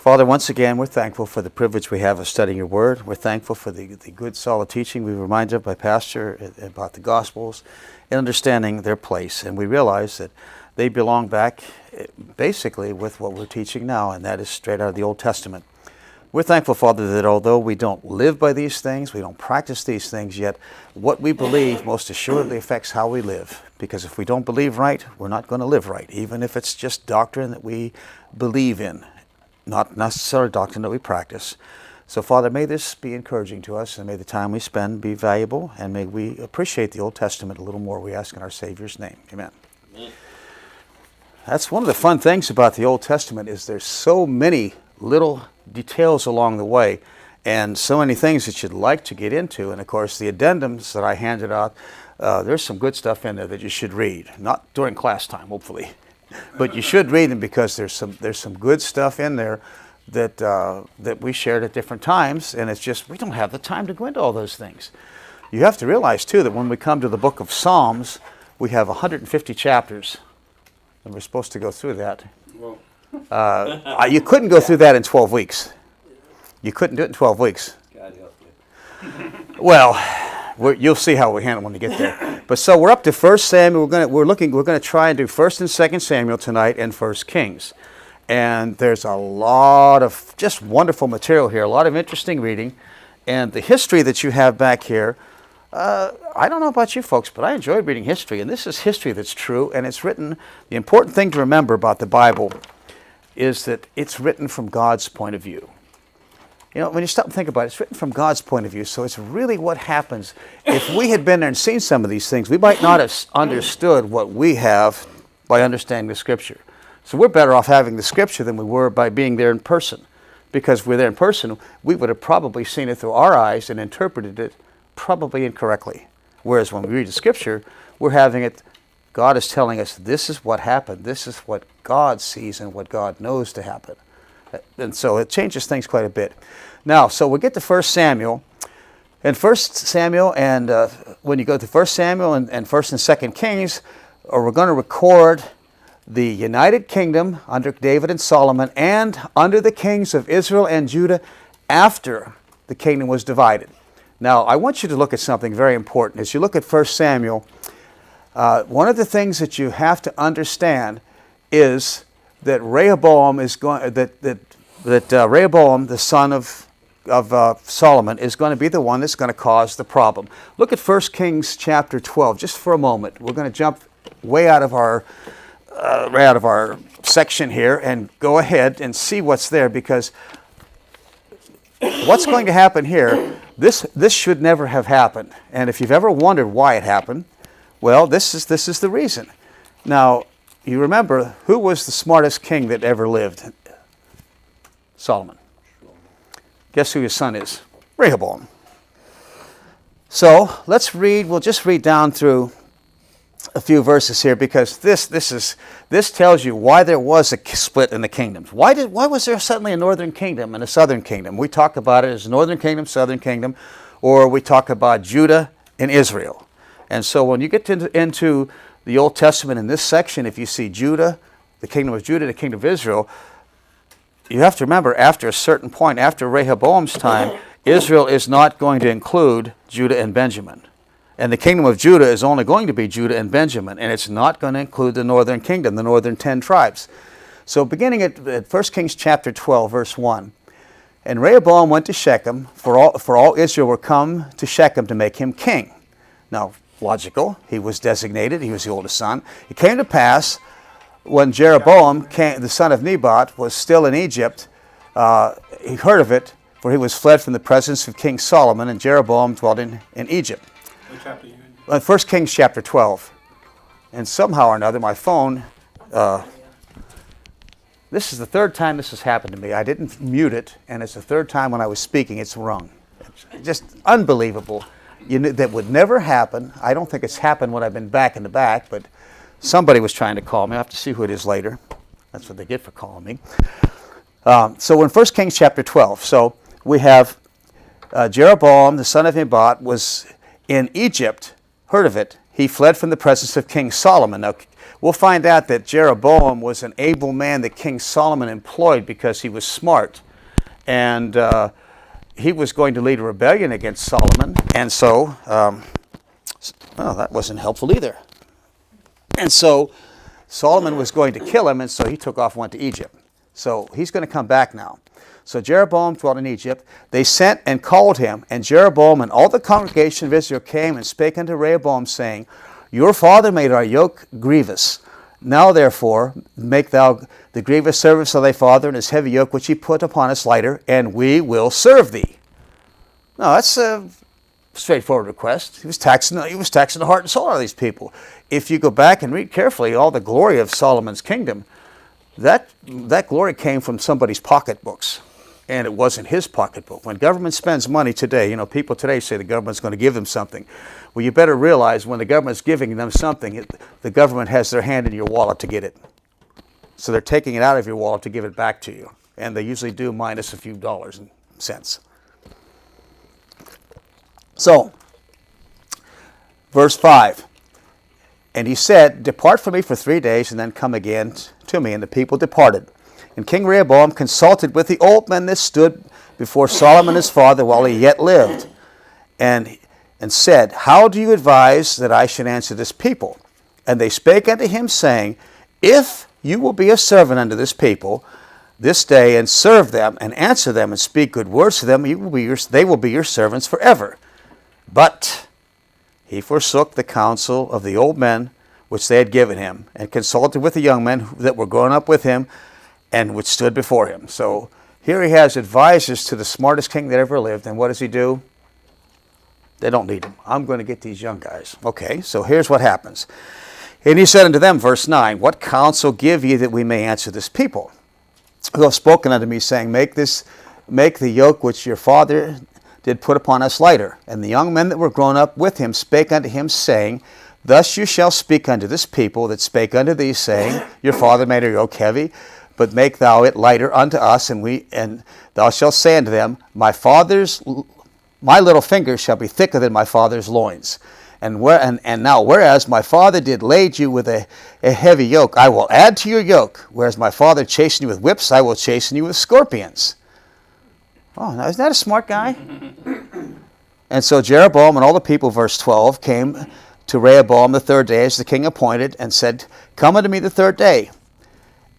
Father, once again, we're thankful for the privilege we have of studying your word. We're thankful for the good, solid teaching we were reminded of by Pastor about the Gospels and understanding their place. And we realize that they belong back basically with what we're teaching now, and that is straight out of the Old Testament. We're thankful, Father, that although we don't live by these things, we don't practice these things, yet what we believe most assuredly affects how we live. Because if we don't believe right, we're not going to live right, even if it's just doctrine that we believe in, not necessarily doctrine that we practice. So, Father, may this be encouraging to us, and may the time we spend be valuable, and may we appreciate the Old Testament a little more, we ask in our Savior's name. Amen. Amen. That's one of the fun things about the Old Testament is there's so many little details along the way and so many things that you'd like to get into. And, of course, the addendums that I handed out, there's some good stuff in there that you should read. Not during class time, hopefully. But you should read them because there's some good stuff in there that we shared at different times, and it's just we don't have the time to go into all those things. You have to realize, too, that when we come to the book of Psalms, we have 150 chapters, and we're supposed to go through that. You couldn't go through that in 12 weeks. You couldn't do it in 12 weeks. God help you. Well, you'll see how we handle it when we get there. But so we're up to 1 Samuel. We're going to try and do 1 and 2 Samuel tonight and 1 Kings. And there's a lot of just wonderful material here, a lot of interesting reading. And the history that you have back here, I don't know about you folks, but I enjoy reading history. And this is history that's true, and it's written. The important thing to remember about the Bible is that it's written from God's point of view. You know, when you stop and think about it, it's written from God's point of view, so it's really what happens. If we had been there and seen some of these things, we might not have understood what we have by understanding the Scripture. So we're better off having the Scripture than we were by being there in person. Because if we're there in person, we would have probably seen it through our eyes and interpreted it probably incorrectly. Whereas when we read the Scripture, we're having it, God is telling us this is what happened, this is what God sees and what God knows to happen. And so it changes things quite a bit. Now, so we get to 1 Samuel. And 1 Samuel, and when you go to 1 Samuel and 1 and 2 Kings, we're going to record the United Kingdom under David and Solomon and under the kings of Israel and Judah after the kingdom was divided. Now, I want you to look at something very important. As you look at 1 Samuel, one of the things that you have to understand is that Rehoboam is going Rehoboam, the son of Solomon, is going to be the one that's going to cause the problem. Look at 1 Kings chapter 12, just for a moment. We're going to jump way out of our section here and go ahead and see what's there, because what's going to happen here, this should never have happened. And if you've ever wondered why it happened, well, this is the reason. Now, you remember, who was the smartest king that ever lived? Solomon. Guess who his son is? Rehoboam. So let's read. We'll just read down through a few verses here, because this tells you why there was a split in the kingdoms. Why was there suddenly a northern kingdom and a southern kingdom? We talk about it as northern kingdom, southern kingdom, or we talk about Judah and Israel. And so when you get into the Old Testament in this section, if you see Judah, the kingdom of Judah, the kingdom of Israel, you have to remember, after a certain point, after Rehoboam's time, Israel is not going to include Judah and Benjamin. And the kingdom of Judah is only going to be Judah and Benjamin, and it's not going to include the northern kingdom, the northern 10 tribes. So beginning at 1 Kings chapter 12, verse 1, and Rehoboam went to Shechem, for all Israel were come to Shechem to make him king. Now, logical, he was designated, he was the oldest son. It came to pass, when Jeroboam, the son of Nebat, was still in Egypt, he heard of it, for he was fled from the presence of King Solomon, and Jeroboam dwelt in Egypt. What chapter are you in? 1 Kings chapter 12. And somehow or another, my phone, this is the third time this has happened to me. I didn't mute it, and it's the third time when I was speaking, it's rung. It's just unbelievable. That would never happen. I don't think it's happened when I've been back in the back, but somebody was trying to call me. I'll have to see who it is later. That's what they get for calling me. So in 1 Kings chapter 12, so we have Jeroboam, the son of Nebat, was in Egypt, heard of it. He fled from the presence of King Solomon. Now, we'll find out that Jeroboam was an able man that King Solomon employed because he was smart. And he was going to lead a rebellion against Solomon. And so, that wasn't helpful either. And so Solomon was going to kill him, and so he took off and went to Egypt. So he's going to come back now. So Jeroboam dwelt in Egypt. They sent and called him, and Jeroboam and all the congregation of Israel came and spake unto Rehoboam, saying, Your father made our yoke grievous. Now therefore make thou the grievous service of thy father and his heavy yoke which he put upon us lighter, and we will serve thee. Now that's a straightforward request. He was taxing the heart and soul out of these people. If you go back and read carefully all the glory of Solomon's kingdom, that glory came from somebody's pocketbooks, and it wasn't his pocketbook. When government spends money today, people today say the government's going to give them something. Well, you better realize when the government's giving them something, the government has their hand in your wallet to get it. So they're taking it out of your wallet to give it back to you, and they usually do minus a few dollars and cents. So, verse 5. And he said, Depart from me for 3 days, and then come again to me. And the people departed. And King Rehoboam consulted with the old men that stood before Solomon his father while he yet lived, and said, How do you advise that I should answer this people? And they spake unto him, saying, If you will be a servant unto this people this day, and serve them, and answer them, and speak good words to them, they will be your servants forever. But he forsook the counsel of the old men which they had given him, and consulted with the young men that were grown up with him, and which stood before him. So here he has advisors to the smartest king that ever lived, and what does he do? They don't need him. I'm going to get these young guys. Okay, so here's what happens. And he said unto them, verse 9, What counsel give ye that we may answer this people? Who have spoken unto me, saying, Make the yoke which your father did put upon us lighter. And the young men that were grown up with him spake unto him, saying, Thus you shall speak unto this people that spake unto thee, saying, Your father made our yoke heavy, but make thou it lighter unto us, and thou shalt say unto them, My little finger shall be thicker than my father's loins. And now, whereas my father did lade you with a heavy yoke, I will add to your yoke. Whereas my father chastened you with whips, I will chasten you with scorpions. Oh, now isn't that a smart guy? And so Jeroboam and all the people, verse 12, came to Rehoboam the third day, as the king appointed, and said, Come unto me the third day.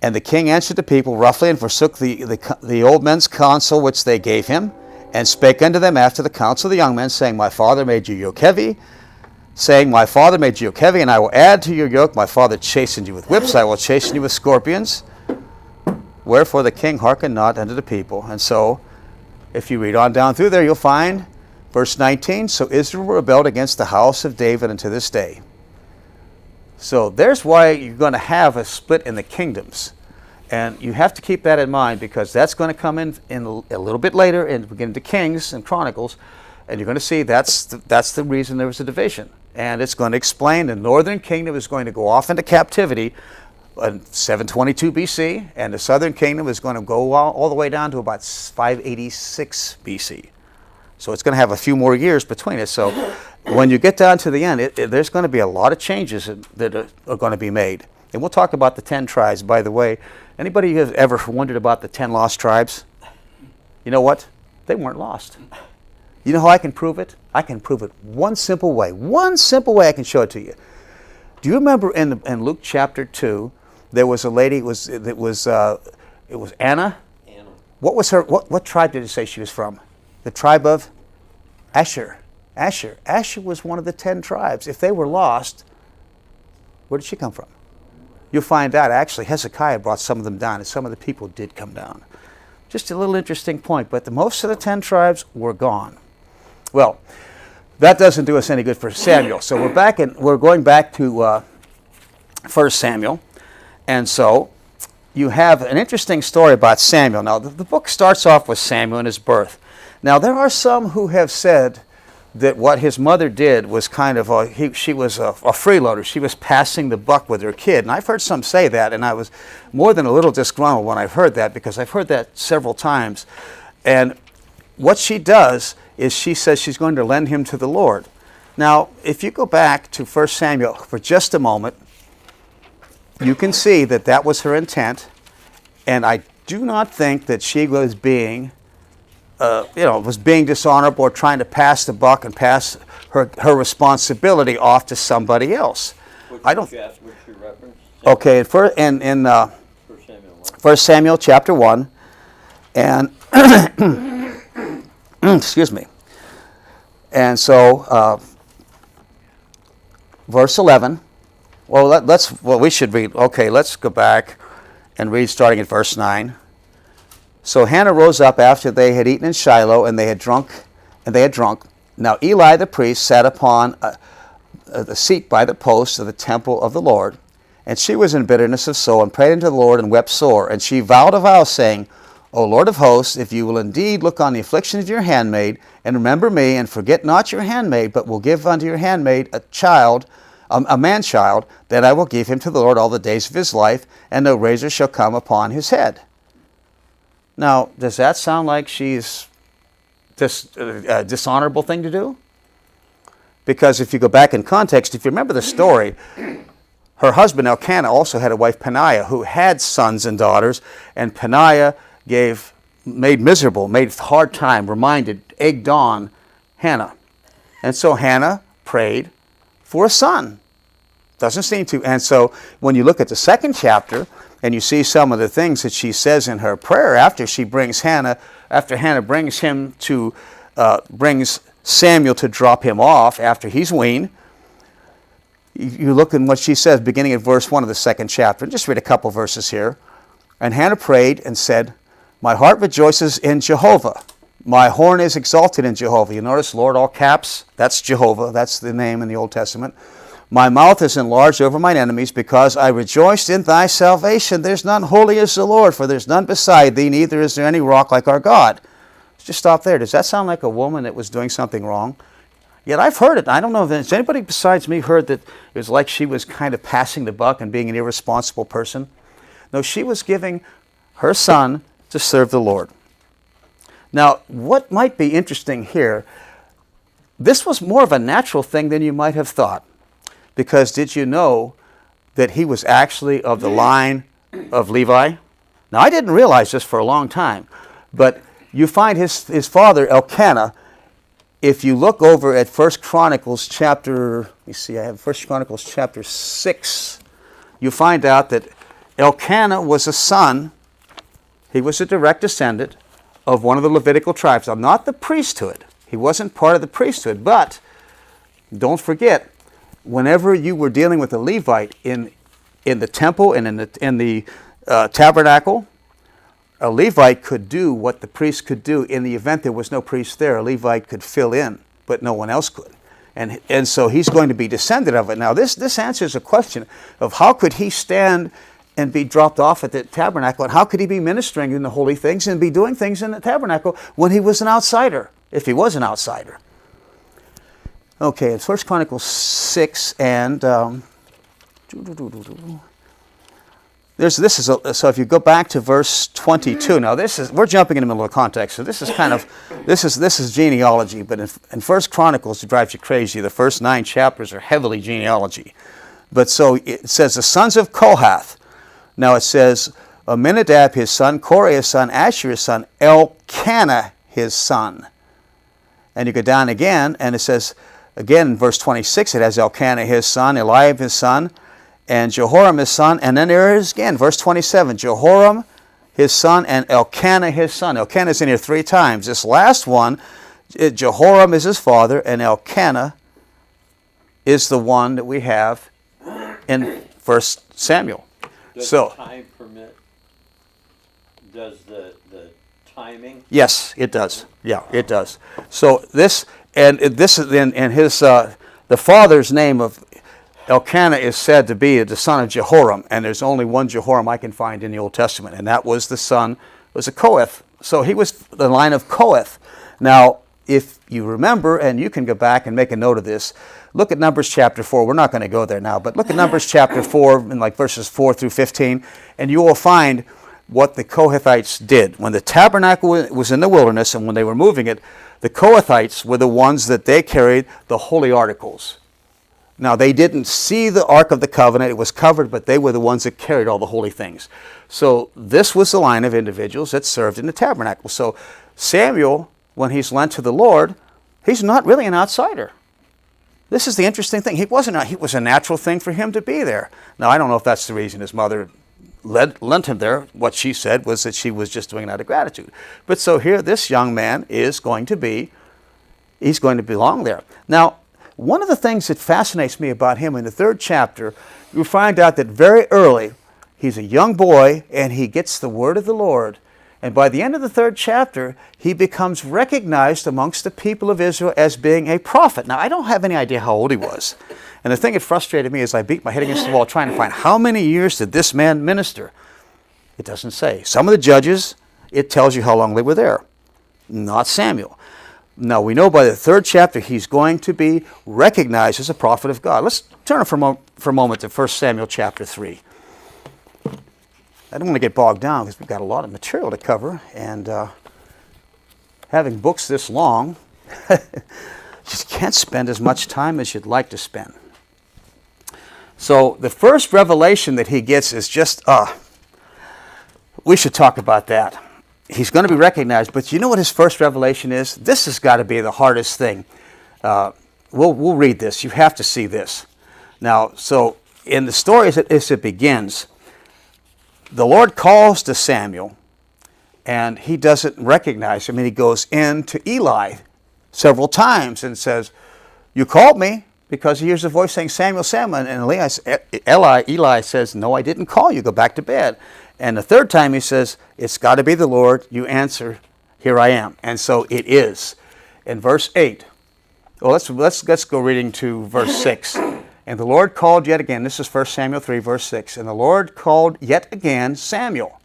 And the king answered the people roughly, and forsook the old men's counsel which they gave him, and spake unto them after the counsel of the young men, saying, My father made your yoke heavy, and I will add to your yoke. My father chastened you with whips, I will chasten you with scorpions. Wherefore the king hearkened not unto the people. And so, if you read on down through there, you'll find, verse 19, So Israel rebelled against the house of David unto this day. So there's why you're going to have a split in the kingdoms. And you have to keep that in mind, because that's going to come in a little bit later, and we get into Kings and Chronicles, and you're going to see that's the reason there was a division. And it's going to explain the northern kingdom is going to go off into captivity in 722 BC, and the southern kingdom is going to go all the way down to about 586 BC. So it's going to have a few more years between it. So when you get down to the end, there's going to be a lot of changes that are going to be made. And we'll talk about the 10 tribes, by the way. Anybody who has ever wondered about the 10 lost tribes? You know what? They weren't lost. You know how I can prove it? I can prove it one simple way. One simple way I can show it to you. Do you remember in Luke chapter 2, there was a lady, it was Anna? Anna. What tribe did it say she was from? The tribe of Asher. Asher was one of the 10 tribes. If they were lost, where did she come from? You'll find out, actually, Hezekiah brought some of them down, and some of the people did come down. Just a little interesting point, but most of the 10 tribes were gone. Well, that doesn't do us any good for Samuel. So we're going back to 1 Samuel. And so you have an interesting story about Samuel. Now, the book starts off with Samuel and his birth. Now, there are some who have said that what his mother did was kind of she was a freeloader. She was passing the buck with her kid. And I've heard some say that, and I was more than a little disgruntled when I've heard that, because I've heard that several times. And what she does is she says she's going to lend him to the Lord. Now, if you go back to 1 Samuel for just a moment, you can see that that was her intent, and I do not think that she was being, dishonorable or trying to pass the buck and pass her responsibility off to somebody else. I don't. What's your reference? Okay, in 1 Samuel chapter 1, and excuse me. And so, verse 11. Well, we should read. Okay, let's go back and read starting at verse 9. So Hannah rose up after they had eaten in Shiloh, and they had drunk. Now Eli the priest sat upon the seat by the post of the temple of the Lord, and she was in bitterness of soul, and prayed unto the Lord, and wept sore. And she vowed a vow, saying, O Lord of hosts, if you will indeed look on the affliction of your handmaid, and remember me, and forget not your handmaid, but will give unto your handmaid a child, a man-child, then I will give him to the Lord all the days of his life, and no razor shall come upon his head. Now, does that sound like she's a dishonorable thing to do? Because if you go back in context, if you remember the story, her husband Elkanah also had a wife Peninnah who had sons and daughters, and Peninnah made miserable, made hard time, egged on Hannah. And so Hannah prayed for a son. Doesn't seem to. And so when you look at the second chapter and you see some of the things that she says in her prayer after Hannah brings Samuel to drop him off after he's weaned, you look at what she says beginning at verse 1 of the second chapter. And just read a couple verses here. And Hannah prayed and said, My heart rejoices in Jehovah. My horn is exalted in Jehovah. You notice, Lord, all caps, that's Jehovah. That's the name in the Old Testament. My mouth is enlarged over mine enemies, because I rejoiced in thy salvation. There's none holy as the Lord, for there's none beside thee, neither is there any rock like our God. Let's just stop there. Does that sound like a woman that was doing something wrong? Yet I've heard it. I don't know if has anybody besides me heard that it was like she was kind of passing the buck and being an irresponsible person. No, she was giving her son to serve the Lord. Now, what might be interesting here, this was more of a natural thing than you might have thought. Because did you know that he was actually of the line of Levi? Now, I didn't realize this for a long time, but you find his father, Elkanah, if you look over at 1 Chronicles chapter, let me see, I have 1 Chronicles chapter 6, you find out that Elkanah was a son, he was a direct descendant of one of the Levitical tribes. Now, not the priesthood. He wasn't part of the priesthood, but don't forget, whenever you were dealing with a Levite in the temple and in the tabernacle, a Levite could do what the priest could do. In the event there was no priest there, a Levite could fill in, but no one else could. And so he's going to be descendant of it. Now, this answers a question of how could he stand and be dropped off at the tabernacle, and how could he be ministering in the holy things and be doing things in the tabernacle when he was an outsider, if he was an outsider? Okay, it's 1 Chronicles 6, and so if you go back to verse 22. Now we're jumping in the middle of context, so this is genealogy. But in 1 Chronicles, it drives you crazy. The first 9 chapters are heavily genealogy. But so it says the sons of Kohath. Now it says Aminadab his son, Korah his son, Asher his son, Elkanah his son. And you go down again, and it says, again in verse 26, it has Elkanah his son, Eliab his son, and Jehoram his son. And then there it is again, verse 27, Jehoram his son and Elkanah his son. Elkanah is in here 3 times. This last one, Jehoram is his father, and Elkanah is the one that we have in 1 Samuel. Does the time permit? Does the timing? Yes, it does. Yeah, it does. So this is in his the father's name of Elkanah is said to be the son of Jehoram, and there's only one Jehoram I can find in the Old Testament, and that was a Kohath. So he was the line of Kohath. Now, if you remember, and you can go back and make a note of this, look at Numbers chapter 4. We're not going to go there now, but look at Numbers chapter 4 in like verses 4 through 15, and you will find what the Kohathites did. When the tabernacle was in the wilderness and when they were moving it, the Kohathites were the ones that they carried the holy articles. Now, they didn't see the Ark of the Covenant. It was covered, but they were the ones that carried all the holy things. So this was the line of individuals that served in the tabernacle. So Samuel, when he's lent to the Lord, he's not really an outsider. This is the interesting thing. It was a natural thing for him to be there. Now, I don't know if that's the reason his mother lent him there. What she said was that she was just doing it out of gratitude. But so here, this young man is going to belong there. Now, one of the things that fascinates me about him in the 3rd chapter, you find out that very early, he's a young boy and he gets the word of the Lord. And by the end of the 3rd chapter, he becomes recognized amongst the people of Israel as being a prophet. Now, I don't have any idea how old he was. And the thing that frustrated me is I beat my head against the wall trying to find how many years did this man minister. It doesn't say. Some of the judges, it tells you how long they were there. Not Samuel. Now, we know by the 3rd chapter he's going to be recognized as a prophet of God. Let's turn for a moment to 1 Samuel chapter 3. I don't want to get bogged down because we've got a lot of material to cover. And having books this long, you just can't spend as much time as you'd like to spend. So the first revelation that he gets is just, we should talk about that. He's going to be recognized, but you know what his first revelation is? This has got to be the hardest thing. We'll read this. You have to see this. Now, so in the story as it begins, the Lord calls to Samuel, and he doesn't recognize him, and he goes in to Eli several times and says, "You called me," because he hears a voice saying, "Samuel, Samuel," and Eli says, "No, I didn't call you. Go back to bed." And the 3rd time he says, "It's got to be the Lord." You answer, "Here I am." And so it is. In verse 8, well, let's go reading to verse 6. And the Lord called yet again. This is 1 Samuel 3, verse 6. And the Lord called yet again Samuel.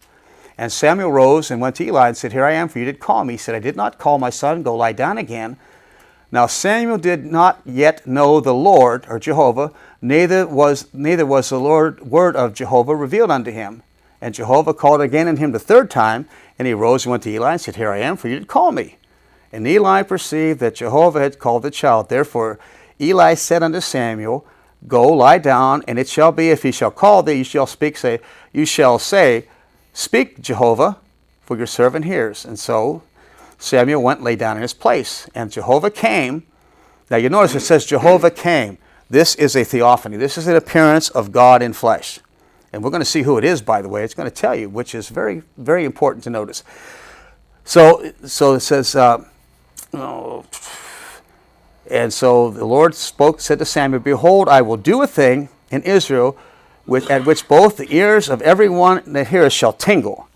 And Samuel rose and went to Eli and said, "Here I am, for you did call me." He said, "I did not call, my son. Go lie down again." Now Samuel did not yet know the Lord, or Jehovah, neither was the word of Jehovah revealed unto him. And Jehovah called again in him the 3rd time, and he rose and went to Eli and said, "Here I am, for you did call me." And Eli perceived that Jehovah had called the child. Therefore Eli said unto Samuel, "Go lie down, and it shall be, if he shall call thee, you shall say, Speak, Jehovah, for your servant hears." And so Samuel went and lay down in his place, and Jehovah came. Now you notice it says Jehovah came. This is a theophany. This is an appearance of God in flesh. And we're going to see who it is, by the way. It's going to tell you, which is very, very important to notice. So it says, and so the Lord said to Samuel, "Behold, I will do a thing in Israel at which both the ears of everyone that heareth shall tingle.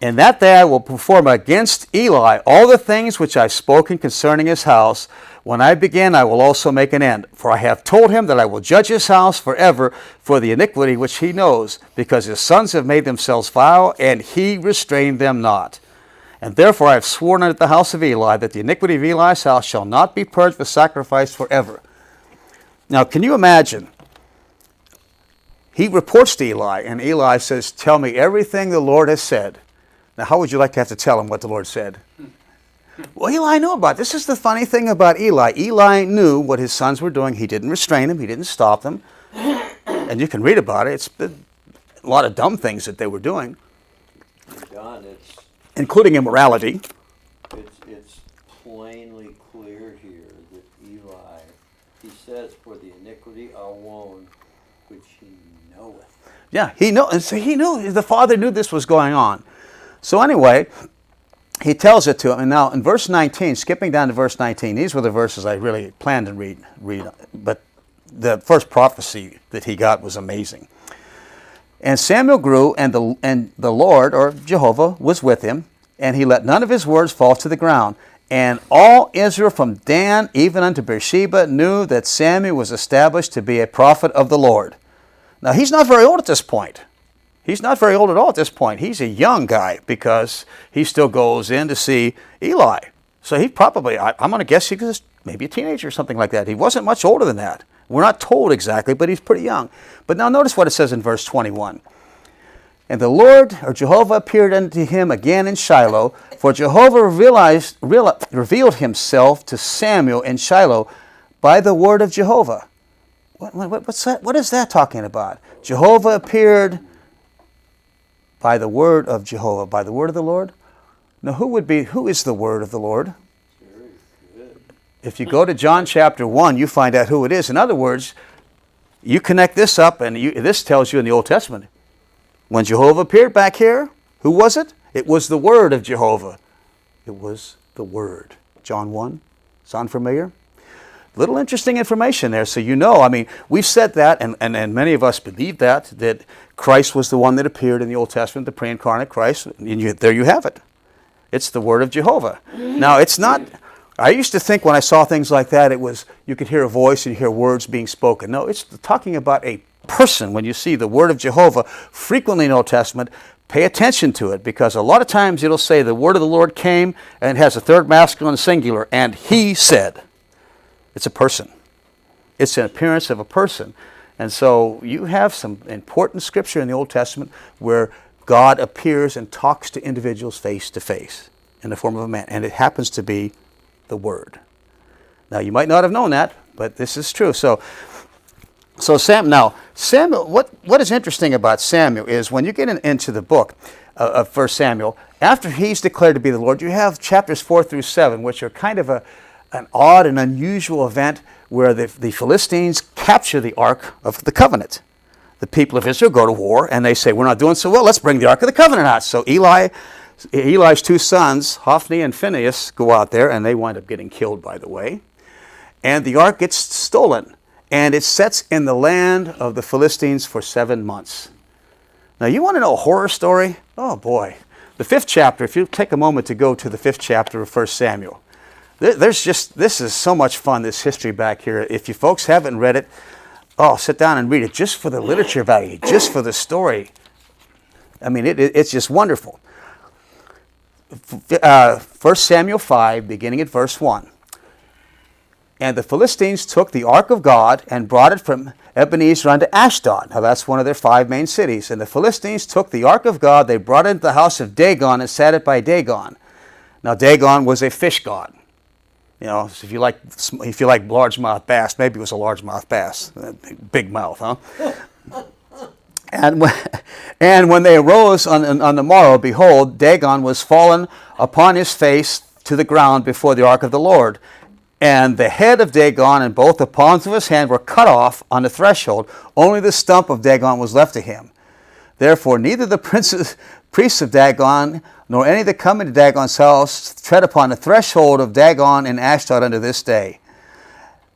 And that day I will perform against Eli all the things which I have spoken concerning his house. When I begin, I will also make an end. For I have told him that I will judge his house forever for the iniquity which he knows, because his sons have made themselves vile, and he restrained them not. And therefore I have sworn unto the house of Eli that the iniquity of Eli's house shall not be purged with sacrifice forever." Now, can you imagine? He reports to Eli, and Eli says, "Tell me everything the Lord has said." Now, how would you like to have to tell him what the Lord said? Well, Eli knew about it. This is the funny thing about Eli. Eli knew what his sons were doing. He didn't restrain them. He didn't stop them. And you can read about it. It's a lot of dumb things that they were doing. John, including immorality. It's plainly clear here that Eli, he says, "For the iniquity alone which he knoweth." Yeah, he knew. The father knew this was going on. So anyway, he tells it to him. And now in verse 19, skipping down to verse 19, these were the verses I really planned to read. But the first prophecy that he got was amazing. And Samuel grew, and the Lord, or Jehovah, was with him, and he let none of his words fall to the ground. And all Israel from Dan even unto Beersheba knew that Samuel was established to be a prophet of the Lord. Now, he's not very old at this point. He's not very old at all at this point. He's a young guy because he still goes in to see Eli. So he probably, I'm going to guess he was maybe a teenager or something like that. He wasn't much older than that. We're not told exactly, but he's pretty young. But now notice what it says in verse 21. And the Lord, or Jehovah, appeared unto him again in Shiloh, for Jehovah revealed himself to Samuel in Shiloh by the word of Jehovah. What's that? What is that talking about? Jehovah appeared by the word of Jehovah, by the word of the Lord. Now, who is the word of the Lord? Very good. If you go to John chapter 1, you find out who it is. In other words, you connect this up, and this tells you in the Old Testament. When Jehovah appeared back here, who was it? It was the word of Jehovah. It was the word. John 1. Sound familiar? Little interesting information there, so you know. I mean, we've said that, and many of us believe that Christ was the one that appeared in the Old Testament, the pre-incarnate Christ. And there you have it. It's the word of Jehovah. Now, it's not... I used to think when I saw things like that, it was you could hear a voice and you hear words being spoken. No, it's talking about a person. When you see the word of Jehovah frequently in the Old Testament, pay attention to it, because a lot of times it'll say the word of the Lord came, and it has a third masculine singular, and he said. It's a person. It's an appearance of a person. And so you have some important scripture in the Old Testament where God appears and talks to individuals face to face in the form of a man, and it happens to be the Word. Now, you might not have known that, but this is true. So Samuel, what is interesting about Samuel is when you get into the book of 1 Samuel, after he's declared to be the Lord, you have chapters 4 through 7, which are kind of an odd and unusual event where the Philistines capture the Ark of the Covenant. The people of Israel go to war, and they say, we're not doing so well, let's bring the Ark of the Covenant out. So Eli's two sons, Hophni and Phinehas, go out there, and they wind up getting killed, by the way. And the ark gets stolen, and it sits in the land of the Philistines for 7 months. Now, you want to know a horror story? Oh, boy. The 5th chapter, if you take a moment to go to the 5th chapter of 1 Samuel, this is so much fun, this history back here. If you folks haven't read it, sit down and read it just for the literature value, just for the story. I mean, it's just wonderful. 1 Samuel 5, beginning at verse 1. And the Philistines took the ark of God and brought it from Ebenezer unto Ashdod. Now that's one of their 5 main cities. And the Philistines took the ark of God, they brought it into the house of Dagon and set it by Dagon. Now Dagon was a fish god. You know, so if you like largemouth bass, maybe it was a largemouth bass. Big mouth, huh? And when they arose on the morrow, behold, Dagon was fallen upon his face to the ground before the ark of the Lord. And the head of Dagon and both the palms of his hand were cut off on the threshold. Only the stump of Dagon was left to him. Therefore, neither the priests of Dagon nor any that come into Dagon's house tread upon the threshold of Dagon in Ashdod unto this day.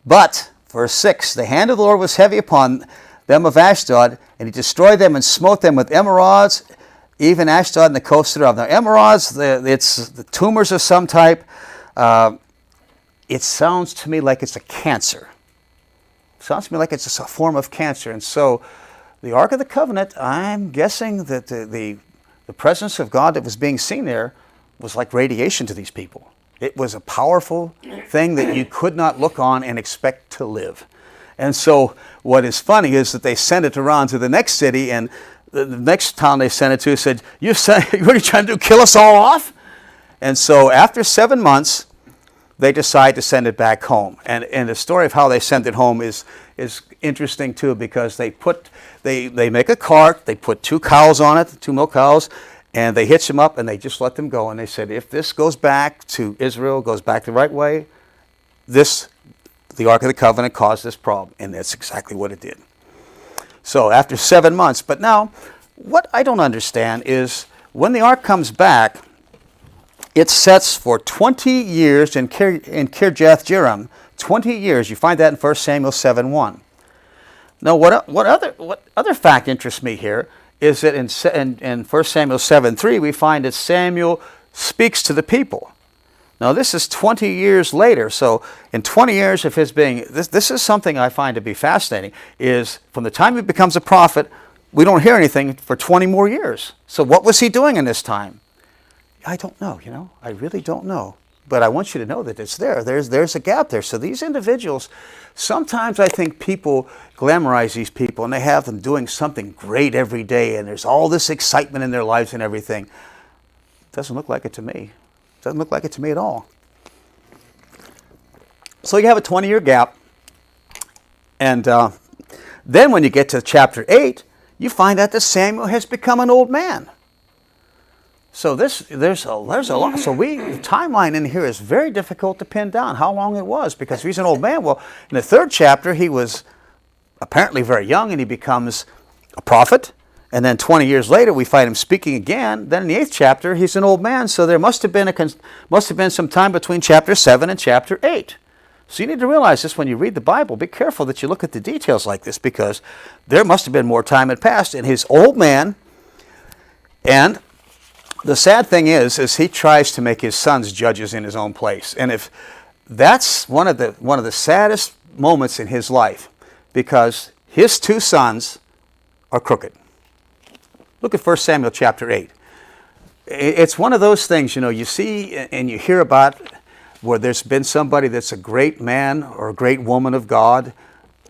But, verse 6, the hand of the Lord was heavy upon them of Ashdod, and he destroyed them and smote them with emerods, even Ashdod and the coast thereof. Now, emerods, it's the tumors of some type. It sounds to me like it's a cancer. It sounds to me like it's a form of cancer. And so, the Ark of the Covenant, I'm guessing that the presence of God that was being seen there was like radiation to these people. It was a powerful thing that you could not look on and expect to live. And so what is funny is that they sent it around to the next city, and the next town they sent it to said, what are you trying to do, kill us all off? And so after 7 months, they decide to send it back home. And the story of how they sent it home is interesting too, because they make a cart, they put 2 cows on it, 2 milk cows, and they hitch them up and they just let them go. And they said, if this goes back to Israel, goes back the right way, the Ark of the Covenant caused this problem. And that's exactly what it did. So after 7 months, but now, what I don't understand is when the Ark comes back, it sets for 20 years in Kirjath Jearim. 20 years. You find that in 1 Samuel 7:1. Now, what other fact interests me here is that in 1 Samuel 7:3, we find that Samuel speaks to the people. Now, this is 20 years later. So, in 20 years of his being, this is something I find to be fascinating, is from the time he becomes a prophet, we don't hear anything for 20 more years. So, what was he doing in this time? I don't know, I really don't know. But I want you to know that it's there. There's a gap there. So these individuals, sometimes I think people glamorize these people and they have them doing something great every day and there's all this excitement in their lives and everything. Doesn't look like it to me. Doesn't look like it to me at all. So you have a 20-year gap. And Then when you get to chapter 8, you find out that Samuel has become an old man. So there's a lot. So the timeline in here is very difficult to pin down how long it was, because if he's an old man, well, in the 3rd chapter he was apparently very young and he becomes a prophet, and then 20 years later we find him speaking again. Then in the 8th chapter he's an old man, so there must have been some time between chapter 7 and chapter 8. So you need to realize this when you read the Bible. Be careful that you look at the details like this, because there must have been more time had passed in his old man. And the sad thing is he tries to make his sons judges in his own place. And if that's one of the saddest moments in his life, because his 2 sons are crooked. Look at 1 Samuel chapter 8. It's one of those things, you see and you hear about where there's been somebody that's a great man or a great woman of God,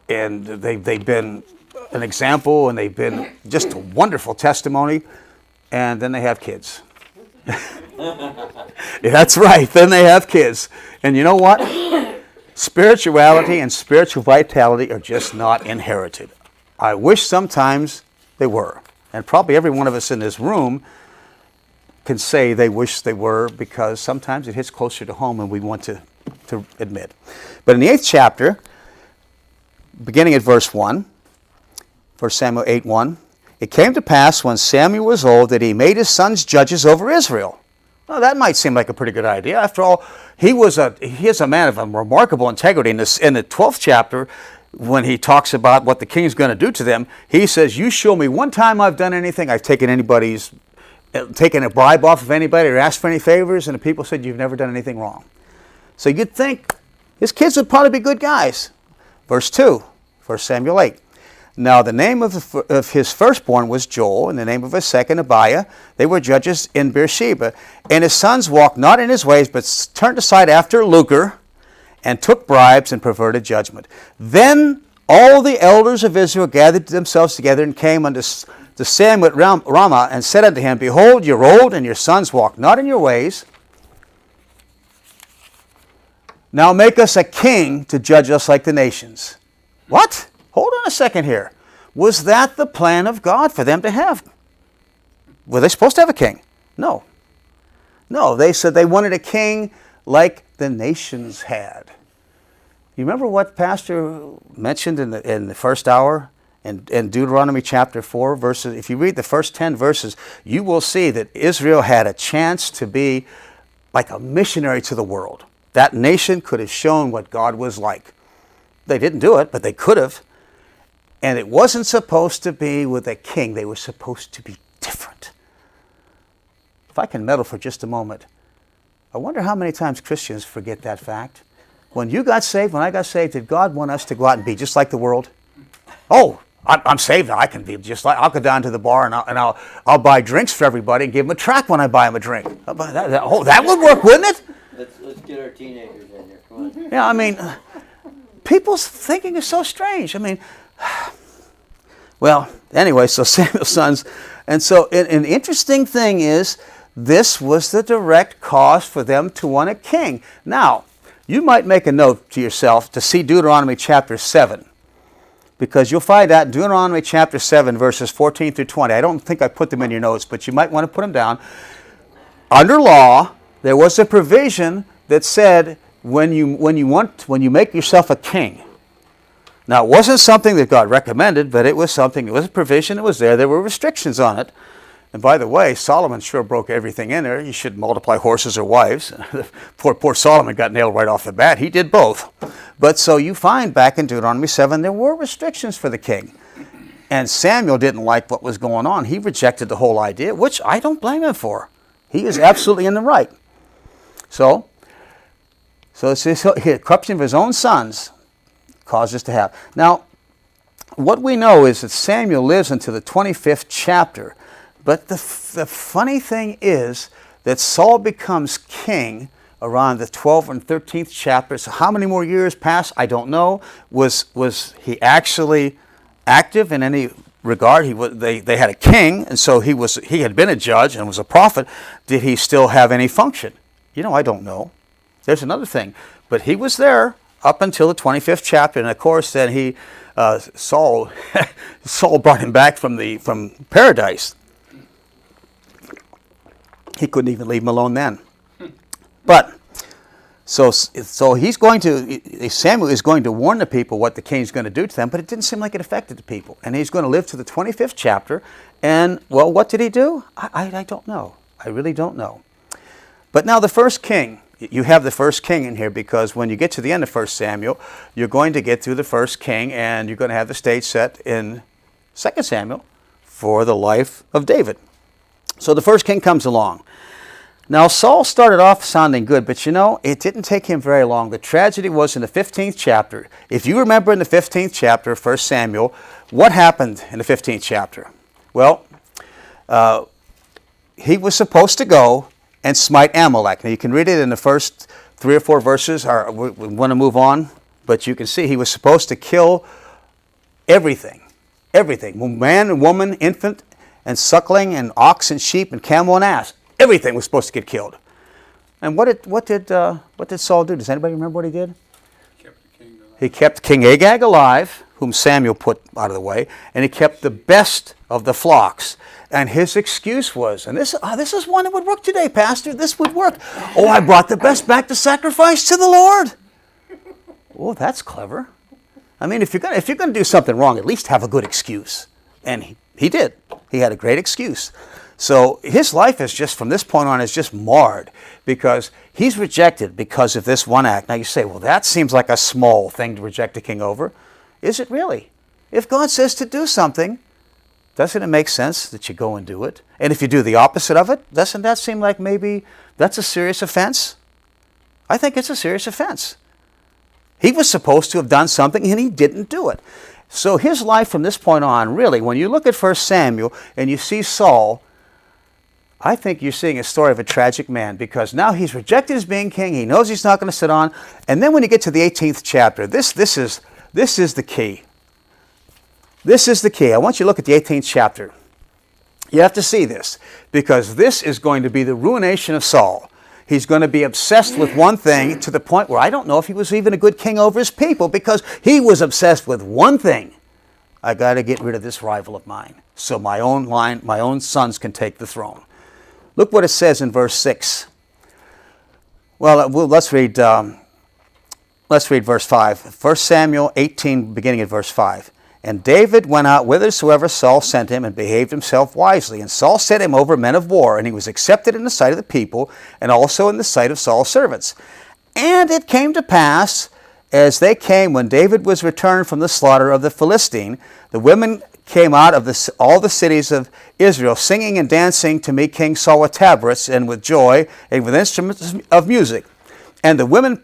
and they've been an example, and they've been just a wonderful testimony, and then they have kids. That's right, then they have kids. And you know what? Spirituality and spiritual vitality are just not inherited. I wish sometimes they were. And probably every one of us in this room can say they wish they were, because sometimes it hits closer to home than we want to admit. But in the 8th chapter, beginning at verse 1, 1 Samuel 8:1, it came to pass when Samuel was old that he made his sons judges over Israel. Well, that might seem like a pretty good idea. After all, he is a man of a remarkable integrity. In the 12th chapter, when he talks about what the king's going to do to them, he says, you show me one time I've done anything, I've taken a bribe off of anybody or asked for any favors, and the people said, you've never done anything wrong. So you'd think his kids would probably be good guys. Verse 2, 1 Samuel 8. Now the name of his firstborn was Joel, and the name of his second Abiah. They were judges in Beersheba. And his sons walked not in his ways, but turned aside after lucre, and took bribes and perverted judgment. Then all the elders of Israel gathered themselves together and came unto Samuel at Ramah, and said unto him, Behold, you're old, and your sons walk not in your ways. Now make us a king to judge us like the nations. What? Hold on a second here. Was that the plan of God for them to have? Were they supposed to have a king? No. No, they said they wanted a king like the nations had. You remember what Pastor mentioned in the first hour in Deuteronomy chapter 4 verses? If you read the first 10 verses, you will see that Israel had a chance to be like a missionary to the world. That nation could have shown what God was like. They didn't do it, but they could have. And it wasn't supposed to be with a king. They were supposed to be different. If I can meddle for just a moment, I wonder how many times Christians forget that fact. When you got saved, when I got saved, did God want us to go out and be just like the world? Oh, I'm saved now. I can be just like, I'll go down to the bar and I'll buy drinks for everybody and give them a tract when I buy them a drink. That would work, wouldn't it? Let's get our teenagers in here. Come on. Yeah, I mean, people's thinking is so strange. I mean, well, anyway, so Samuel's sons. And so an interesting thing is, this was the direct cause for them to want a king. Now, you might make a note to yourself to see Deuteronomy chapter 7. Because you'll find out in Deuteronomy chapter 7, verses 14 through 20. I don't think I put them in your notes, but you might want to put them down. Under law, there was a provision that said when you make yourself a king. Now, it wasn't something that God recommended, but it was a provision that was there. There were restrictions on it. And by the way, Solomon sure broke everything in there. You should multiply horses or wives. Poor Solomon got nailed right off the bat. He did both. But so you find back in Deuteronomy 7, there were restrictions for the king. And Samuel didn't like what was going on. He rejected the whole idea, which I don't blame him for. He is absolutely in the right. So it's the corruption of his own sons caused this to happen. Now, what we know is that Samuel lives into the 25th chapter. But the funny thing is that Saul becomes king around the 12th and 13th chapter. So how many more years pass? I don't know. Was he actually active in any regard? They had a king, and so he had been a judge and was a prophet. Did he still have any function? I don't know. There's another thing. But he was there up until the 25th chapter, and of course then he Saul brought him back from paradise. He couldn't even leave him alone then. But so Samuel is going to warn the people what the king's going to do to them, but it didn't seem like it affected the people. And he's going to live to the 25th chapter. And, well, what did he do? I don't know. I really don't know. But now the first king, you have the first king in here because when you get to the end of 1 Samuel, you're going to get through the first king and you're going to have the stage set in 2 Samuel for the life of David. So the first king comes along. Now Saul started off sounding good, but it didn't take him very long. The tragedy was in the 15th chapter. If you remember in the 15th chapter of 1 Samuel, what happened in the 15th chapter? Well, he was supposed to go and smite Amalek. Now you can read it in the first 3 or 4 verses. We want to move on, but you can see he was supposed to kill everything. Everything. Man and woman, infant and suckling and ox and sheep and camel and ass. Everything was supposed to get killed. And what did Saul do? Does anybody remember what he did? He kept King Agag alive, whom Samuel put out of the way, and he kept the best of the flocks. And his excuse was, and this is one that would work today, Pastor. This would work. Oh, I brought the best back to sacrifice to the Lord. Oh, that's clever. I mean, if you're going to do something wrong, at least have a good excuse. And he did. He had a great excuse. So his life is just, from this point on, is just marred because he's rejected because of this one act. Now you say, well, that seems like a small thing to reject a king over. Is it really? If God says to do something, doesn't it make sense that you go and do it? And if you do the opposite of it, doesn't that seem like maybe that's a serious offense? I think it's a serious offense. He was supposed to have done something and he didn't do it. So his life from this point on, really, when you look at 1 Samuel and you see Saul, I think you're seeing a story of a tragic man because now he's rejected as being king. He knows he's not going to sit on. And then when you get to the 18th chapter, this is the key. This is the key. I want you to look at the 18th chapter. You have to see this because this is going to be the ruination of Saul. He's going to be obsessed with one thing to the point where I don't know if he was even a good king over his people because he was obsessed with one thing. I got to get rid of this rival of mine so my own sons can take the throne. Look what it says in verse 6. Well, let's read verse 5. 1 Samuel 18, beginning at verse 5. And David went out whithersoever Saul sent him, and behaved himself wisely. And Saul set him over men of war, and he was accepted in the sight of the people, and also in the sight of Saul's servants. And it came to pass, as they came, when David was returned from the slaughter of the Philistine, the women came out of all the cities of Israel, singing and dancing to meet King Saul with tabrets, and with joy, and with instruments of music. And the women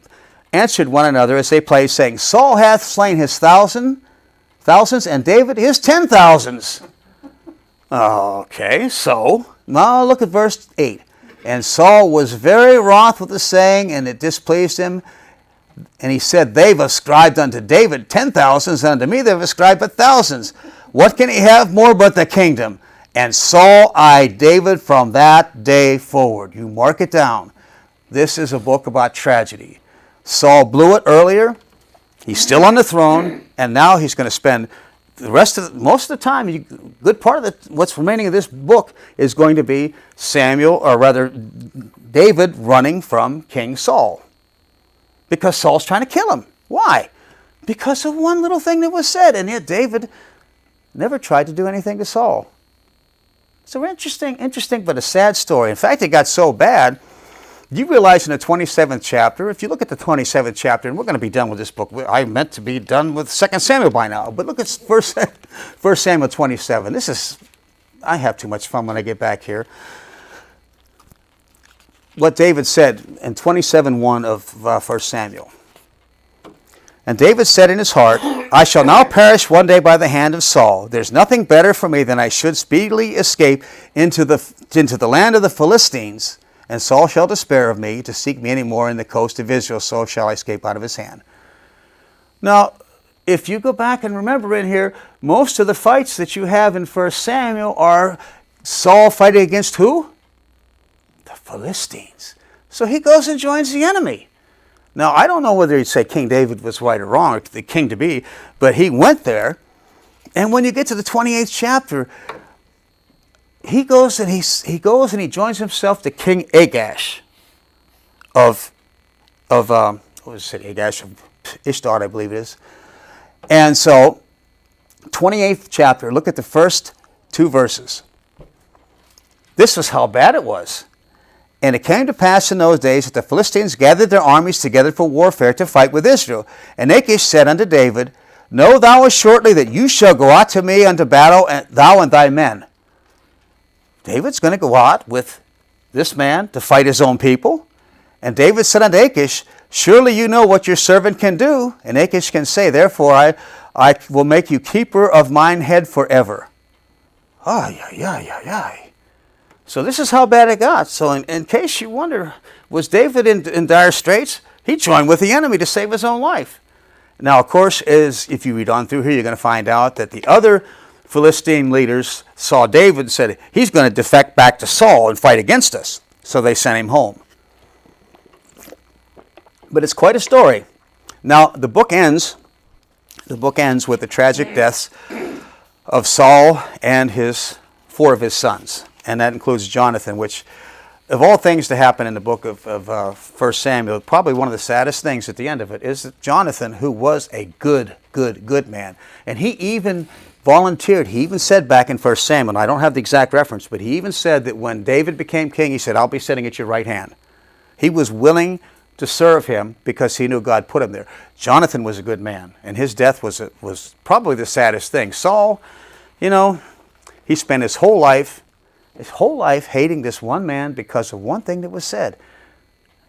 answered one another as they played, saying, Saul hath slain his thousands, and David his 10,000s. Okay, so now look at verse 8. And Saul was very wroth with the saying, and it displeased him. And he said, They've ascribed unto David 10,000s, and unto me they've ascribed but thousands. What can he have more but the kingdom? And Saul eyed David from that day forward. You mark it down. This is a book about tragedy. Saul blew it earlier. He's still on the throne, and now he's going to spend most of the time, good part of what's remaining of this book is going to be David running from King Saul. Because Saul's trying to kill him. Why? Because of one little thing that was said, and yet David never tried to do anything to Saul. It's an interesting but a sad story. In fact, it got so bad. You realize in the 27th chapter, if you look at the 27th chapter, and we're going to be done with this book. I meant to be done with 2 Samuel by now, but look at 1 Samuel 27. I have too much fun when I get back here. What David said in 27:1 of 1 Samuel. And David said in his heart, I shall now perish one day by the hand of Saul. There's nothing better for me than I should speedily escape into the land of the Philistines. And Saul shall despair of me to seek me any more in the coast of Israel, so shall I escape out of his hand. Now, if you go back and remember in here, most of the fights that you have in 1 Samuel are Saul fighting against who? The Philistines. So he goes and joins the enemy. Now, I don't know whether you'd say King David was right or wrong, or the king to be, but he went there. And when you get to the 28th chapter, he goes and he joins himself to King Agash of what was it, Agash of Ishtard, I believe it is. And so, 28th chapter, look at the first 2 verses. This was how bad it was. And it came to pass in those days that the Philistines gathered their armies together for warfare to fight with Israel. And Achish said unto David, Know thou assuredly that you shall go out to me unto battle, and thou and thy men. David's going to go out with this man to fight his own people. And David said unto Achish, Surely you know what your servant can do. And Achish can say, Therefore I will make you keeper of mine head forever. Ay, ay, ay, ay, ay. So this is how bad it got. So in case you wonder, was David in dire straits? He joined with the enemy to save his own life. Now, of course, if you read on through here, you're going to find out that the other Philistine leaders saw David and said, he's going to defect back to Saul and fight against us. So they sent him home. But it's quite a story. Now, the book ends with the tragic deaths of Saul and 4 of his sons. And that includes Jonathan, which, of all things to happen in the book of 1 Samuel, probably one of the saddest things at the end of it is that Jonathan, who was a good man. And he even volunteered. He even said back in 1 Samuel, and I don't have the exact reference, but he even said that when David became king, he said, I'll be sitting at your right hand. He was willing to serve him because he knew God put him there. Jonathan was a good man, and his death was probably the saddest thing. Saul, he spent his whole life hating this one man because of one thing that was said.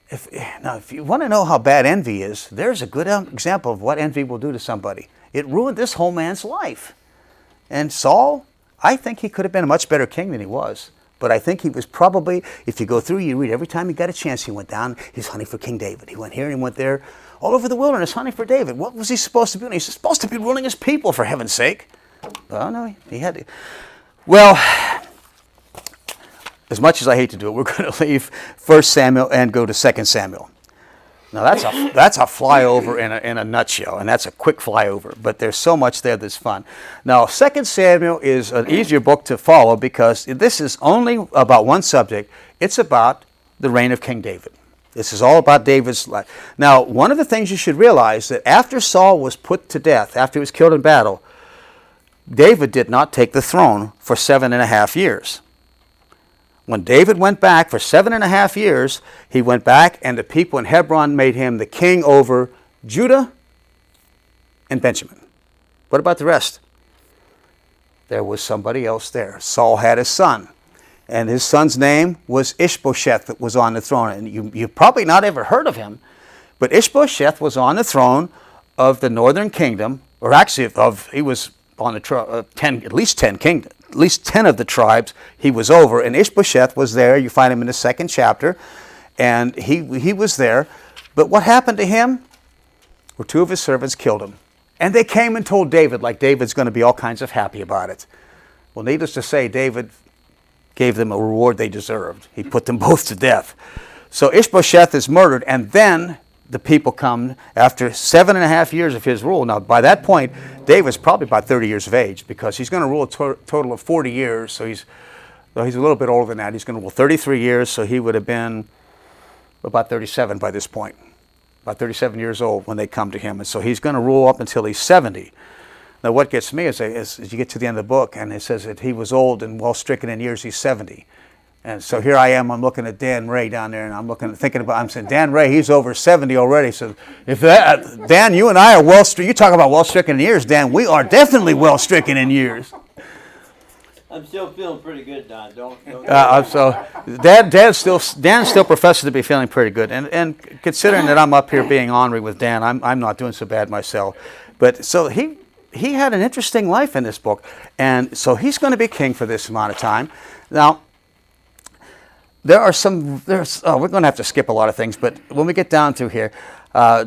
If you want to know how bad envy is, there's a good example of what envy will do to somebody. It ruined this whole man's life. And Saul, I think he could have been a much better king than he was. But I think he was probably, if you go through, you read, every time he got a chance, he went down, he's hunting for King David. He went here and he went there, all over the wilderness hunting for David. What was he supposed to be doing? He's supposed to be ruling his people, for heaven's sake. Well, no, he had to. Well, as much as I hate to do it, we're going to leave 1 Samuel and go to 2 Samuel. Now, that's a flyover in a nutshell, and that's a quick flyover, but there's so much there that's fun. Now, 2 Samuel is an easier book to follow because this is only about one subject. It's about the reign of King David. This is all about David's life. Now, one of the things you should realize that after Saul was put to death, after he was killed in battle, David did not take the throne for 7.5 years. When David went back for 7.5 years, he went back and the people in Hebron made him the king over Judah and Benjamin. What about the rest? There was somebody else there. Saul had a son, and his son's name was Ishbosheth that was on the throne. And you've probably not ever heard of him, but Ishbosheth was on the throne of the northern kingdom, or actually he was on the at least 10 kingdoms. At least 10 of the tribes he was over, and Ishbosheth was there. You find him in the 2nd chapter, and he was there. But what happened to him? Well, 2 of his servants killed him. And they came and told David, like David's going to be all kinds of happy about it. Well, needless to say, David gave them a reward they deserved. He put them both to death. So Ishbosheth is murdered, and then the people come after 7.5 years of his rule. Now, by that point, David's probably about 30 years of age because he's going to rule a total of 40 years. So he's a little bit older than that. He's going to rule 33 years, so he would have been about 37 by this point. About 37 years old when they come to him. And so he's going to rule up until he's 70. Now, what gets me is you get to the end of the book, and it says that he was old and well-stricken in years, he's 70. And so here I am, I'm looking at Dan Ray down there, and I'm saying, Dan Ray, he's over 70 already. So Dan, you and I are you talk about well-stricken in years, Dan, we are definitely well-stricken in years. I'm still feeling pretty good, Don. Don't so Dan still professes to be feeling pretty good. And considering that I'm up here being ornery with Dan, I'm not doing so bad myself. But so he had an interesting life in this book. And so he's going to be king for this amount of time. Now, we're going to have to skip a lot of things, but when we get down through here,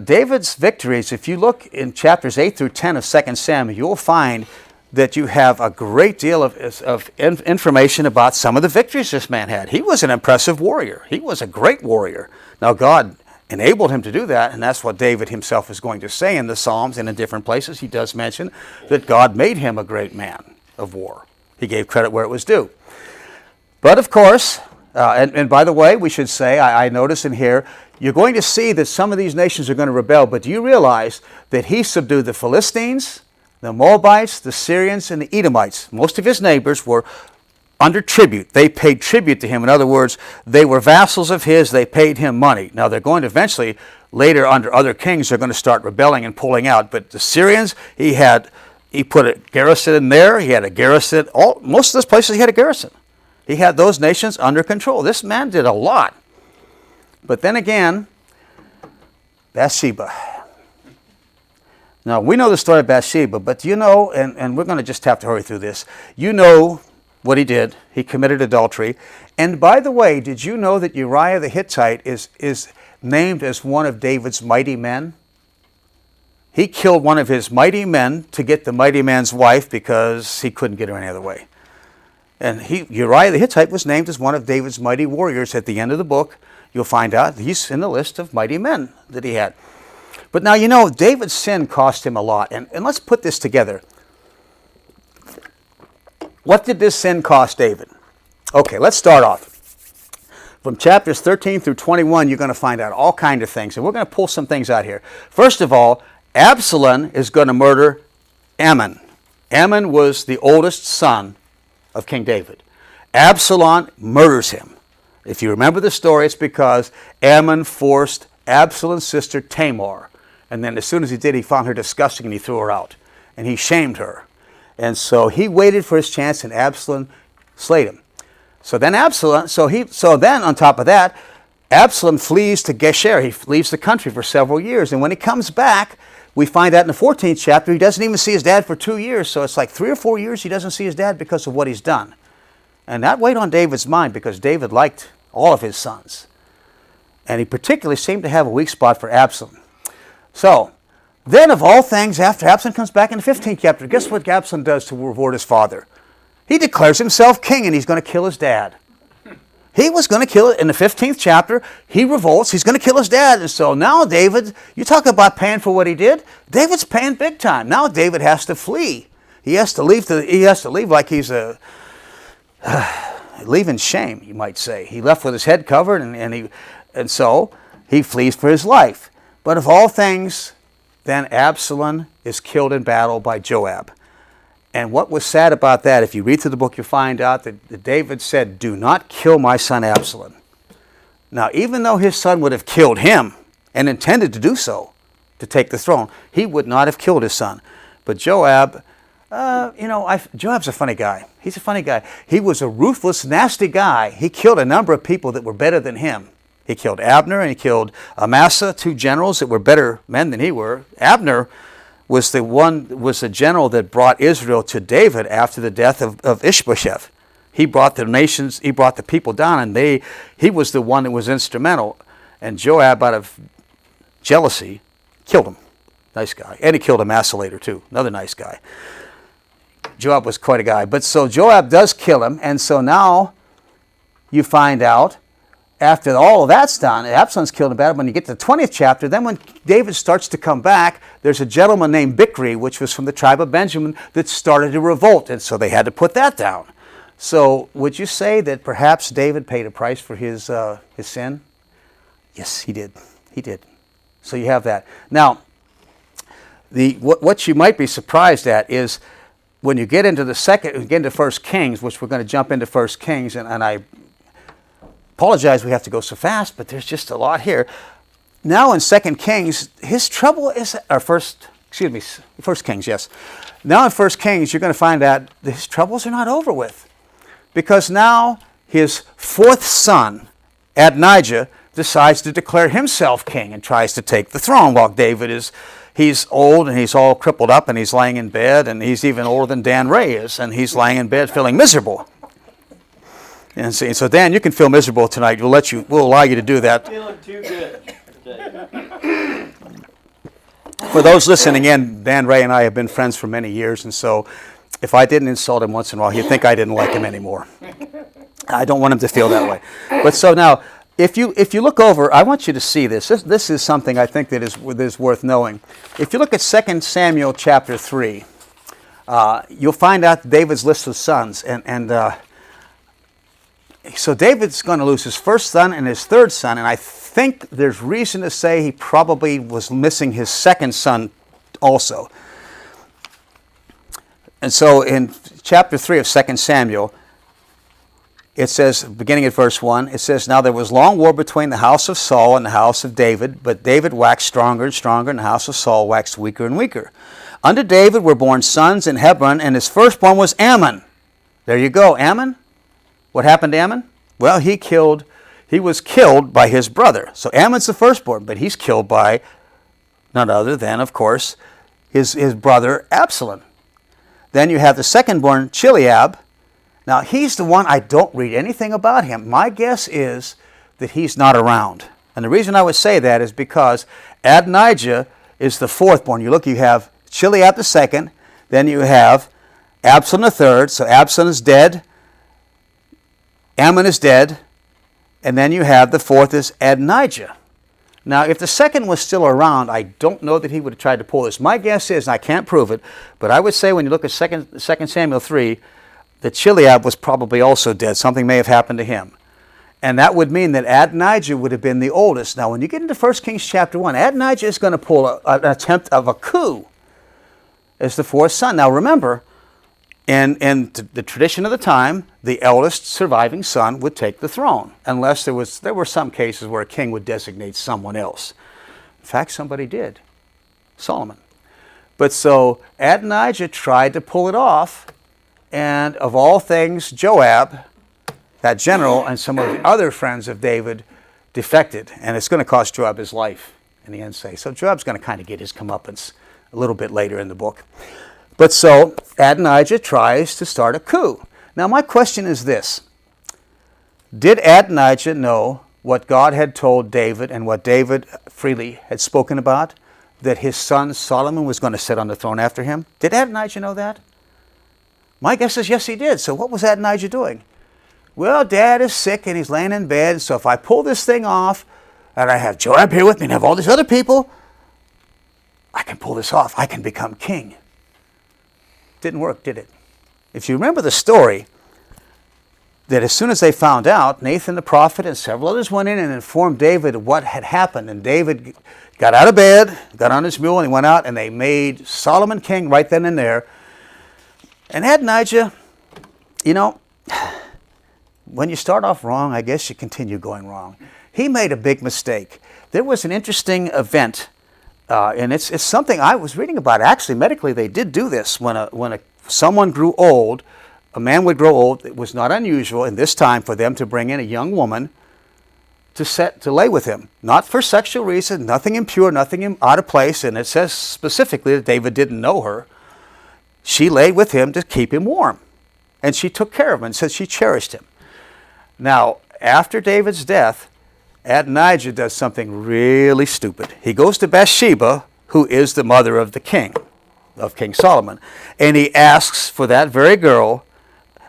David's victories, if you look in chapters 8 through 10 of 2 Samuel, you'll find that you have a great deal of information about some of the victories this man had. He was an impressive warrior. He was a great warrior. Now, God enabled him to do that, and that's what David himself is going to say in the Psalms and in different places. He does mention that God made him a great man of war. He gave credit where it was due. But of course, and by the way, we should say, I notice in here, you're going to see that some of these nations are going to rebel, but do you realize that he subdued the Philistines, the Moabites, the Syrians, and the Edomites? Most of his neighbors were under tribute. They paid tribute to him. In other words, they were vassals of his. They paid him money. Now they're going to eventually, later under other kings, they're going to start rebelling and pulling out. But the Syrians, he put a garrison in there. He had a garrison. Most of those places he had a garrison. He had those nations under control. This man did a lot. But then again, Bathsheba. Now, we know the story of Bathsheba, but you know, and we're going to just have to hurry through this, you know what he did. He committed adultery. And by the way, did you know that Uriah the Hittite is named as one of David's mighty men? He killed one of his mighty men to get the mighty man's wife because he couldn't get her any other way. And Uriah the Hittite was named as one of David's mighty warriors. At the end of the book, you'll find out he's in the list of mighty men that he had. But now, you know, David's sin cost him a lot. And let's put this together. What did this sin cost David? Okay, let's start off. From chapters 13 through 21, you're going to find out all kinds of things. And we're going to pull some things out here. First of all, Absalom is going to murder Ammon. Ammon was the oldest son of King David. Absalom murders him. If you remember the story, it's because Ammon forced Absalom's sister Tamar. And then as soon as he did, he found her disgusting and he threw her out. And he shamed her. And so he waited for his chance and Absalom slayed him. So then on top of that, Absalom flees to Geshur. He leaves the country for several years. And when he comes back, we find out in the 14th chapter, he doesn't even see his dad for 2 years. So it's like 3 or 4 years he doesn't see his dad because of what he's done. And that weighed on David's mind because David liked all of his sons. And he particularly seemed to have a weak spot for Absalom. So, then of all things, after Absalom comes back in the 15th chapter, guess what Absalom does to reward his father? He declares himself king and he's going to kill his dad. He was going to kill it in the 15th chapter. He revolts. He's going to kill his dad. And so now David, you talk about paying for what he did. David's paying big time. Now David has to flee. He has to leave like he's leaving shame, you might say. He left with his head covered and so he flees for his life. But of all things, then Absalom is killed in battle by Joab. And what was sad about that, if you read through the book, you'll find out that David said, "Do not kill my son Absalom." Now, even though his son would have killed him and intended to do so, to take the throne, he would not have killed his son. But Joab, Joab's a funny guy. He's a funny guy. He was a ruthless, nasty guy. He killed a number of people that were better than him. He killed Abner and he killed Amasa, 2 generals that were better men than he were. Abner was the general that brought Israel to David after the death of Ishbosheth. He brought the people down, and he was the one that was instrumental. And Joab, out of jealousy, killed him. Nice guy. And he killed Amasa later too. Another nice guy. Joab was quite a guy. But so Joab does kill him, and so now you find out, after all of that's done, Absalom's killed in battle. When you get to the 20th chapter, then when David starts to come back, there's a gentleman named Victories, which was from the tribe of Benjamin, that started a revolt, and so they had to put that down. So would you say that perhaps David paid a price for his sin? Yes, he did. He did. So you have that. Now, what you might be surprised at is when you get into 1 Kings, which we're going to jump into 1 Kings, and I apologize we have to go so fast, but there's just a lot here. Now in 2 Kings, his trouble is, 1 Kings, yes. Now in 1 Kings, you're going to find out that his troubles are not over with. Because now his 4th son, Adonijah, decides to declare himself king and tries to take the throne while David he's old and he's all crippled up and he's laying in bed, and he's even older than Dan Ray is, and he's laying in bed feeling miserable. And so Dan, you can feel miserable tonight. We'll allow you to do that. Feeling too good. For those listening in, Dan Ray and I have been friends for many years, and so if I didn't insult him once in a while, he'd think I didn't like him anymore. I don't want him to feel that way. But so now, if you look over, I want you to see this. This is something I think that is worth knowing. If you look at 2 Samuel chapter 3, you'll find out David's list of sons. So David's going to lose his first son and his third son, and I think there's reason to say he probably was missing his second son also. And so in chapter 3 of 2 Samuel, it says, beginning at verse 1, it says, "Now there was long war between the house of Saul and the house of David, but David waxed stronger and stronger, and the house of Saul waxed weaker and weaker. Unto David were born sons in Hebron, and his firstborn was Ammon." There you go, Ammon. What happened to Ammon? Well, he was killed by his brother. So Ammon's the firstborn, but he's killed by none other than, of course, his brother Absalom. Then you have the secondborn, Joab. Now, he's the one I don't read anything about him. My guess is that he's not around. And the reason I would say that is because Adonijah is the fourthborn. You have Joab the second, then you have Absalom the third. So Absalom is dead, Ammon is dead, and then you have the fourth is Adonijah. Now, if the second was still around, I don't know that he would have tried to pull this. My guess is, and I can't prove it, but I would say when you look at 2 Samuel 3, that Joab was probably also dead. Something may have happened to him. And that would mean that Adonijah would have been the oldest. Now, when you get into 1 Kings chapter 1, Adonijah is going to pull an attempt of a coup as the fourth son. Now, remember, in the tradition of the time, the eldest surviving son would take the throne, unless there were some cases where a king would designate someone else. In fact, somebody did, Solomon. But so Adonijah tried to pull it off, and of all things, Joab, that general, and some of the other friends of David defected, and it's going to cost Joab his life in the end. So Joab's going to kind of get his comeuppance a little bit later in the book. But so Adonijah tries to start a coup. Now my question is this: did Adonijah know what God had told David and what David freely had spoken about, that his son Solomon was going to sit on the throne after him? Did Adonijah know that? My guess is yes, he did. So what was Adonijah doing? Well, Dad is sick and he's laying in bed, so if I pull this thing off and I have Joab here with me and have all these other people, I can pull this off. I can become king. Didn't work, did it? If you remember the story, that as soon as they found out, Nathan the prophet and several others went in and informed David of what had happened. And David got out of bed, got on his mule, and he went out, and they made Solomon king right then and there. And Adonijah, when you start off wrong, I guess you continue going wrong. He made a big mistake. There was an interesting event, and it's something I was reading about. Actually, medically, they did do this. When someone grew old, a man would grow old. It was not unusual in this time for them to bring in a young woman to lay with him, not for sexual reasons, nothing impure, nothing out of place. And it says specifically that David didn't know her. She laid with him to keep him warm, and she took care of him and said she cherished him. Now, after David's death, Adonijah does something really stupid. He goes to Bathsheba, who is the mother of the king, of King Solomon, and he asks for that very girl,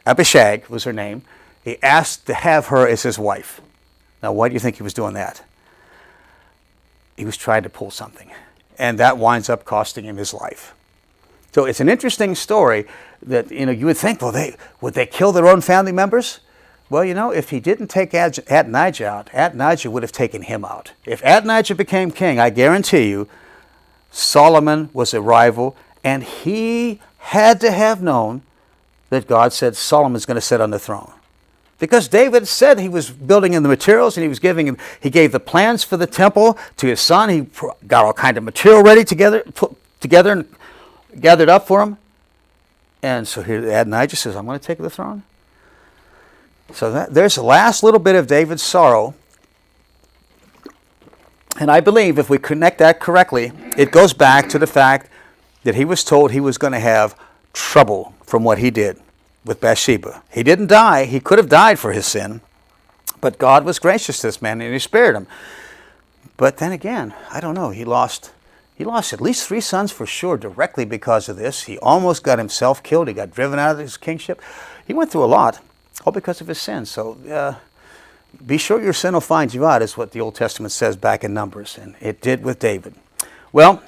Abishag was her name. He asked to have her as his wife. Now, why do you think he was doing that? He was trying to pull something, and that winds up costing him his life. So it's an interesting story that, you would think, well, would they kill their own family members? Well, if he didn't take Adonijah out, Adonijah would have taken him out. If Adonijah became king, I guarantee you, Solomon was a rival, and he had to have known that God said Solomon's going to sit on the throne. Because David said he was building in the materials, and he gave the plans for the temple to his son. He got all kind of material ready put together and gathered up for him. And so here Adonijah says, I'm going to take the throne. So there's the last little bit of David's sorrow. And I believe if we connect that correctly, it goes back to the fact that he was told he was going to have trouble from what he did with Bathsheba. He didn't die. He could have died for his sin. But God was gracious to this man, and he spared him. But then again, I don't know. He lost at least 3 sons for sure directly because of this. He almost got himself killed. He got driven out of his kingship. He went through a lot, all because of his sin. So, be sure your sin will find you out, is what the Old Testament says back in Numbers, and it did with David. Well,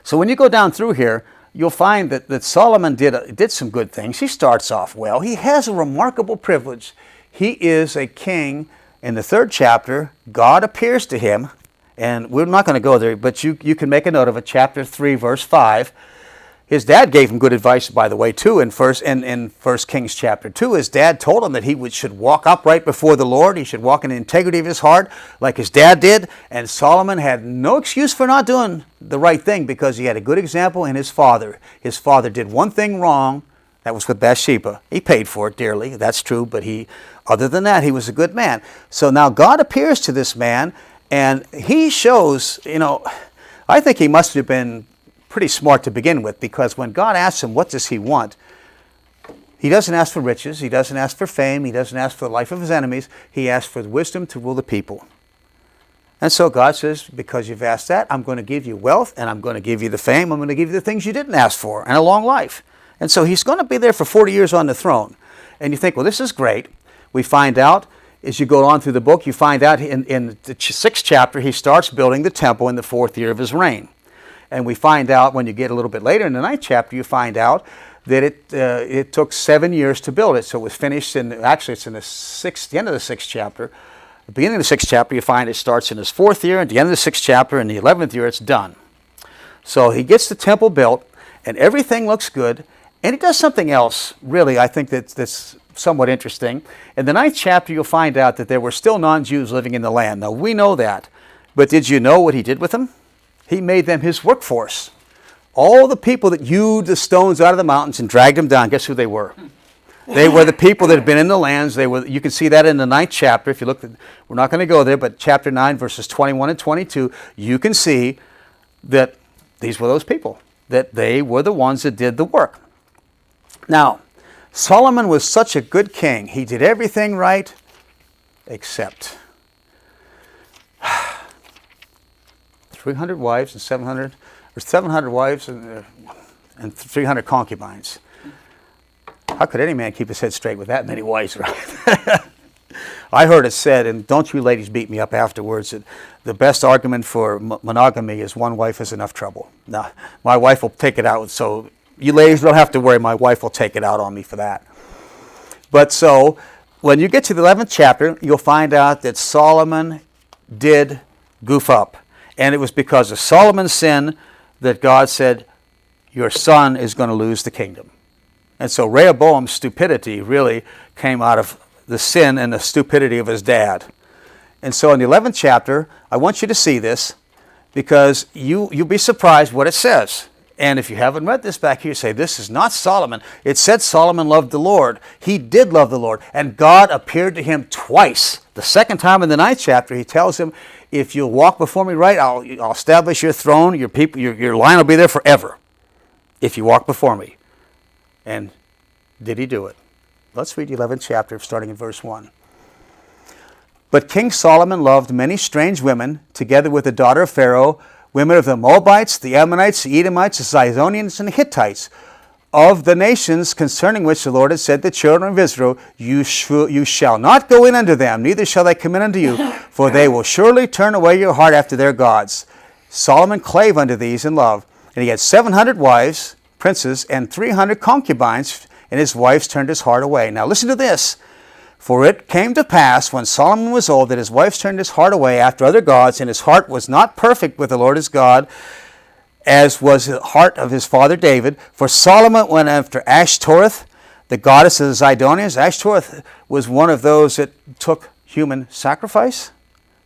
so when you go down through here, you'll find that Solomon did some good things. He starts off well. He has a remarkable privilege. He is a king. In the 3rd chapter, God appears to him, and we're not going to go there, but you can make a note of it, chapter 3, verse 5. His dad gave him good advice, by the way, too, in First Kings chapter 2. His dad told him that he should walk upright before the Lord. He should walk in the integrity of his heart like his dad did. And Solomon had no excuse for not doing the right thing because he had a good example in his father. His father did one thing wrong. That was with Bathsheba. He paid for it dearly. That's true. But other than that, he was a good man. So now God appears to this man, and he shows, I think he must have been pretty smart to begin with, because when God asks him, what does he want? He doesn't ask for riches. He doesn't ask for fame. He doesn't ask for the life of his enemies. He asks for wisdom to rule the people. And so God says, because you've asked that, I'm going to give you wealth, and I'm going to give you the fame. I'm going to give you the things you didn't ask for, and a long life. And so he's going to be there for 40 years on the throne. And you think, well, this is great. We find out, as you go on through the book, you find out in the 6th chapter, he starts building the temple in the 4th year of his reign. And we find out when you get a little bit later in the 9th chapter, you find out that it took 7 years to build it. So it was finished it's in the end of the 6th chapter. At the beginning of the 6th chapter, you find it starts in his 4th year. At the end of the 6th chapter, in the 11th year, it's done. So he gets the temple built, and everything looks good. And he does something else, really, I think that's somewhat interesting. In the 9th chapter, you'll find out that there were still non-Jews living in the land. Now, we know that. But did you know what he did with them? He made them his workforce. All the people that hewed the stones out of the mountains and dragged them down, guess who they were? They were the people that had been in the lands. You can see that in the 9th chapter. If you look, we're not going to go there, but chapter 9, verses 21 and 22, you can see that these were those people, that they were the ones that did the work. Now, Solomon was such a good king. He did everything right, except 300 wives and 700 wives and 300 concubines. How could any man keep his head straight with that many wives, right? I heard it said, and don't you ladies beat me up afterwards, that the best argument for monogamy is one wife is enough trouble. Now, my wife will take it out, so you ladies don't have to worry. My wife will take it out on me for that. But so, when you get to the 11th chapter, you'll find out that Solomon did goof up. And it was because of Solomon's sin that God said, your son is going to lose the kingdom. And so Rehoboam's stupidity really came out of the sin and the stupidity of his dad. And so in the 11th chapter, I want you to see this, because you'll be surprised what it says. And if you haven't read this back here, you say, this is not Solomon. It said Solomon loved the Lord. He did love the Lord. And God appeared to him twice. The second time in the 9th chapter, he tells him, if you'll walk before me right, I'll establish your throne, your people, your line will be there forever, if you walk before me. And did he do it? Let's read the 11th chapter, starting in verse 1. But King Solomon loved many strange women, together with the daughter of Pharaoh, women of the Moabites, the Ammonites, the Edomites, the Zidonians, and the Hittites, of the nations concerning which the Lord had said to the children of Israel, you shall not go in unto them, neither shall they come in unto you, for they will surely turn away your heart after their gods. Solomon clave unto these in love, and he had 700 wives, princes, and 300 concubines, and his wives turned his heart away. Now listen to this. For it came to pass, when Solomon was old, that his wives turned his heart away after other gods, and his heart was not perfect with the Lord his God, as was the heart of his father David. For Solomon went after Ashtoreth, the goddess of the Zidonians. Ashtoreth was one of those that took human sacrifice.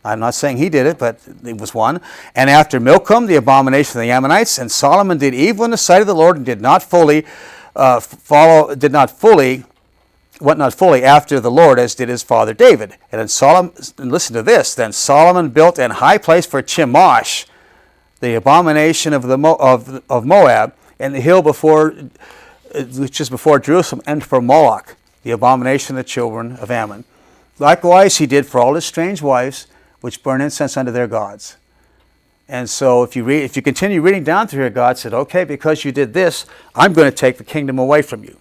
I'm not saying he did it, but it was one. And after Milcom, the abomination of the Ammonites. And Solomon did evil in the sight of the Lord, and went not fully after the Lord, as did his father David. And listen to this. Then Solomon built an high place for Chemosh, the abomination of Moab, and the hill which is before Jerusalem, and for Moloch, the abomination of the children of Ammon. Likewise he did for all his strange wives, which burn incense unto their gods. And so if you continue reading down through here, God said, okay, because you did this, I'm going to take the kingdom away from you.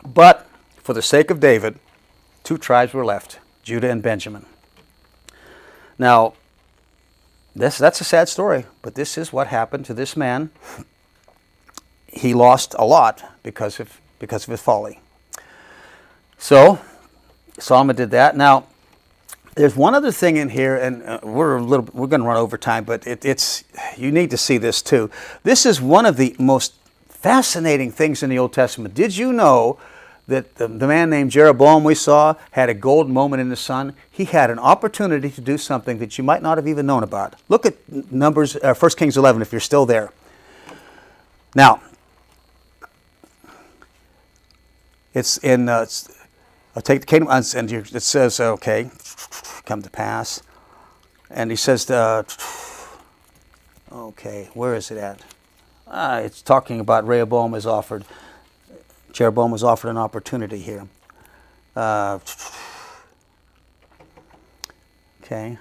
But for the sake of David, 2 tribes were left, Judah and Benjamin. Now, that's a sad story, but this is what happened to this man. He lost a lot because of his folly. So Solomon did that. Now, there's one other thing in here, and we're going to run over time, but it's you need to see this too. This is one of the most fascinating things in the Old Testament. Did you know that the man named Jeroboam we saw had a golden moment in the sun? He had an opportunity to do something that you might not have even known about. Look at 1 Kings 11 if you're still there. Now, it's in, I'll take the kingdom, and it says, okay, come to pass. And he says, okay, where is it at? It's talking about Jeroboam was offered an opportunity here. Okay.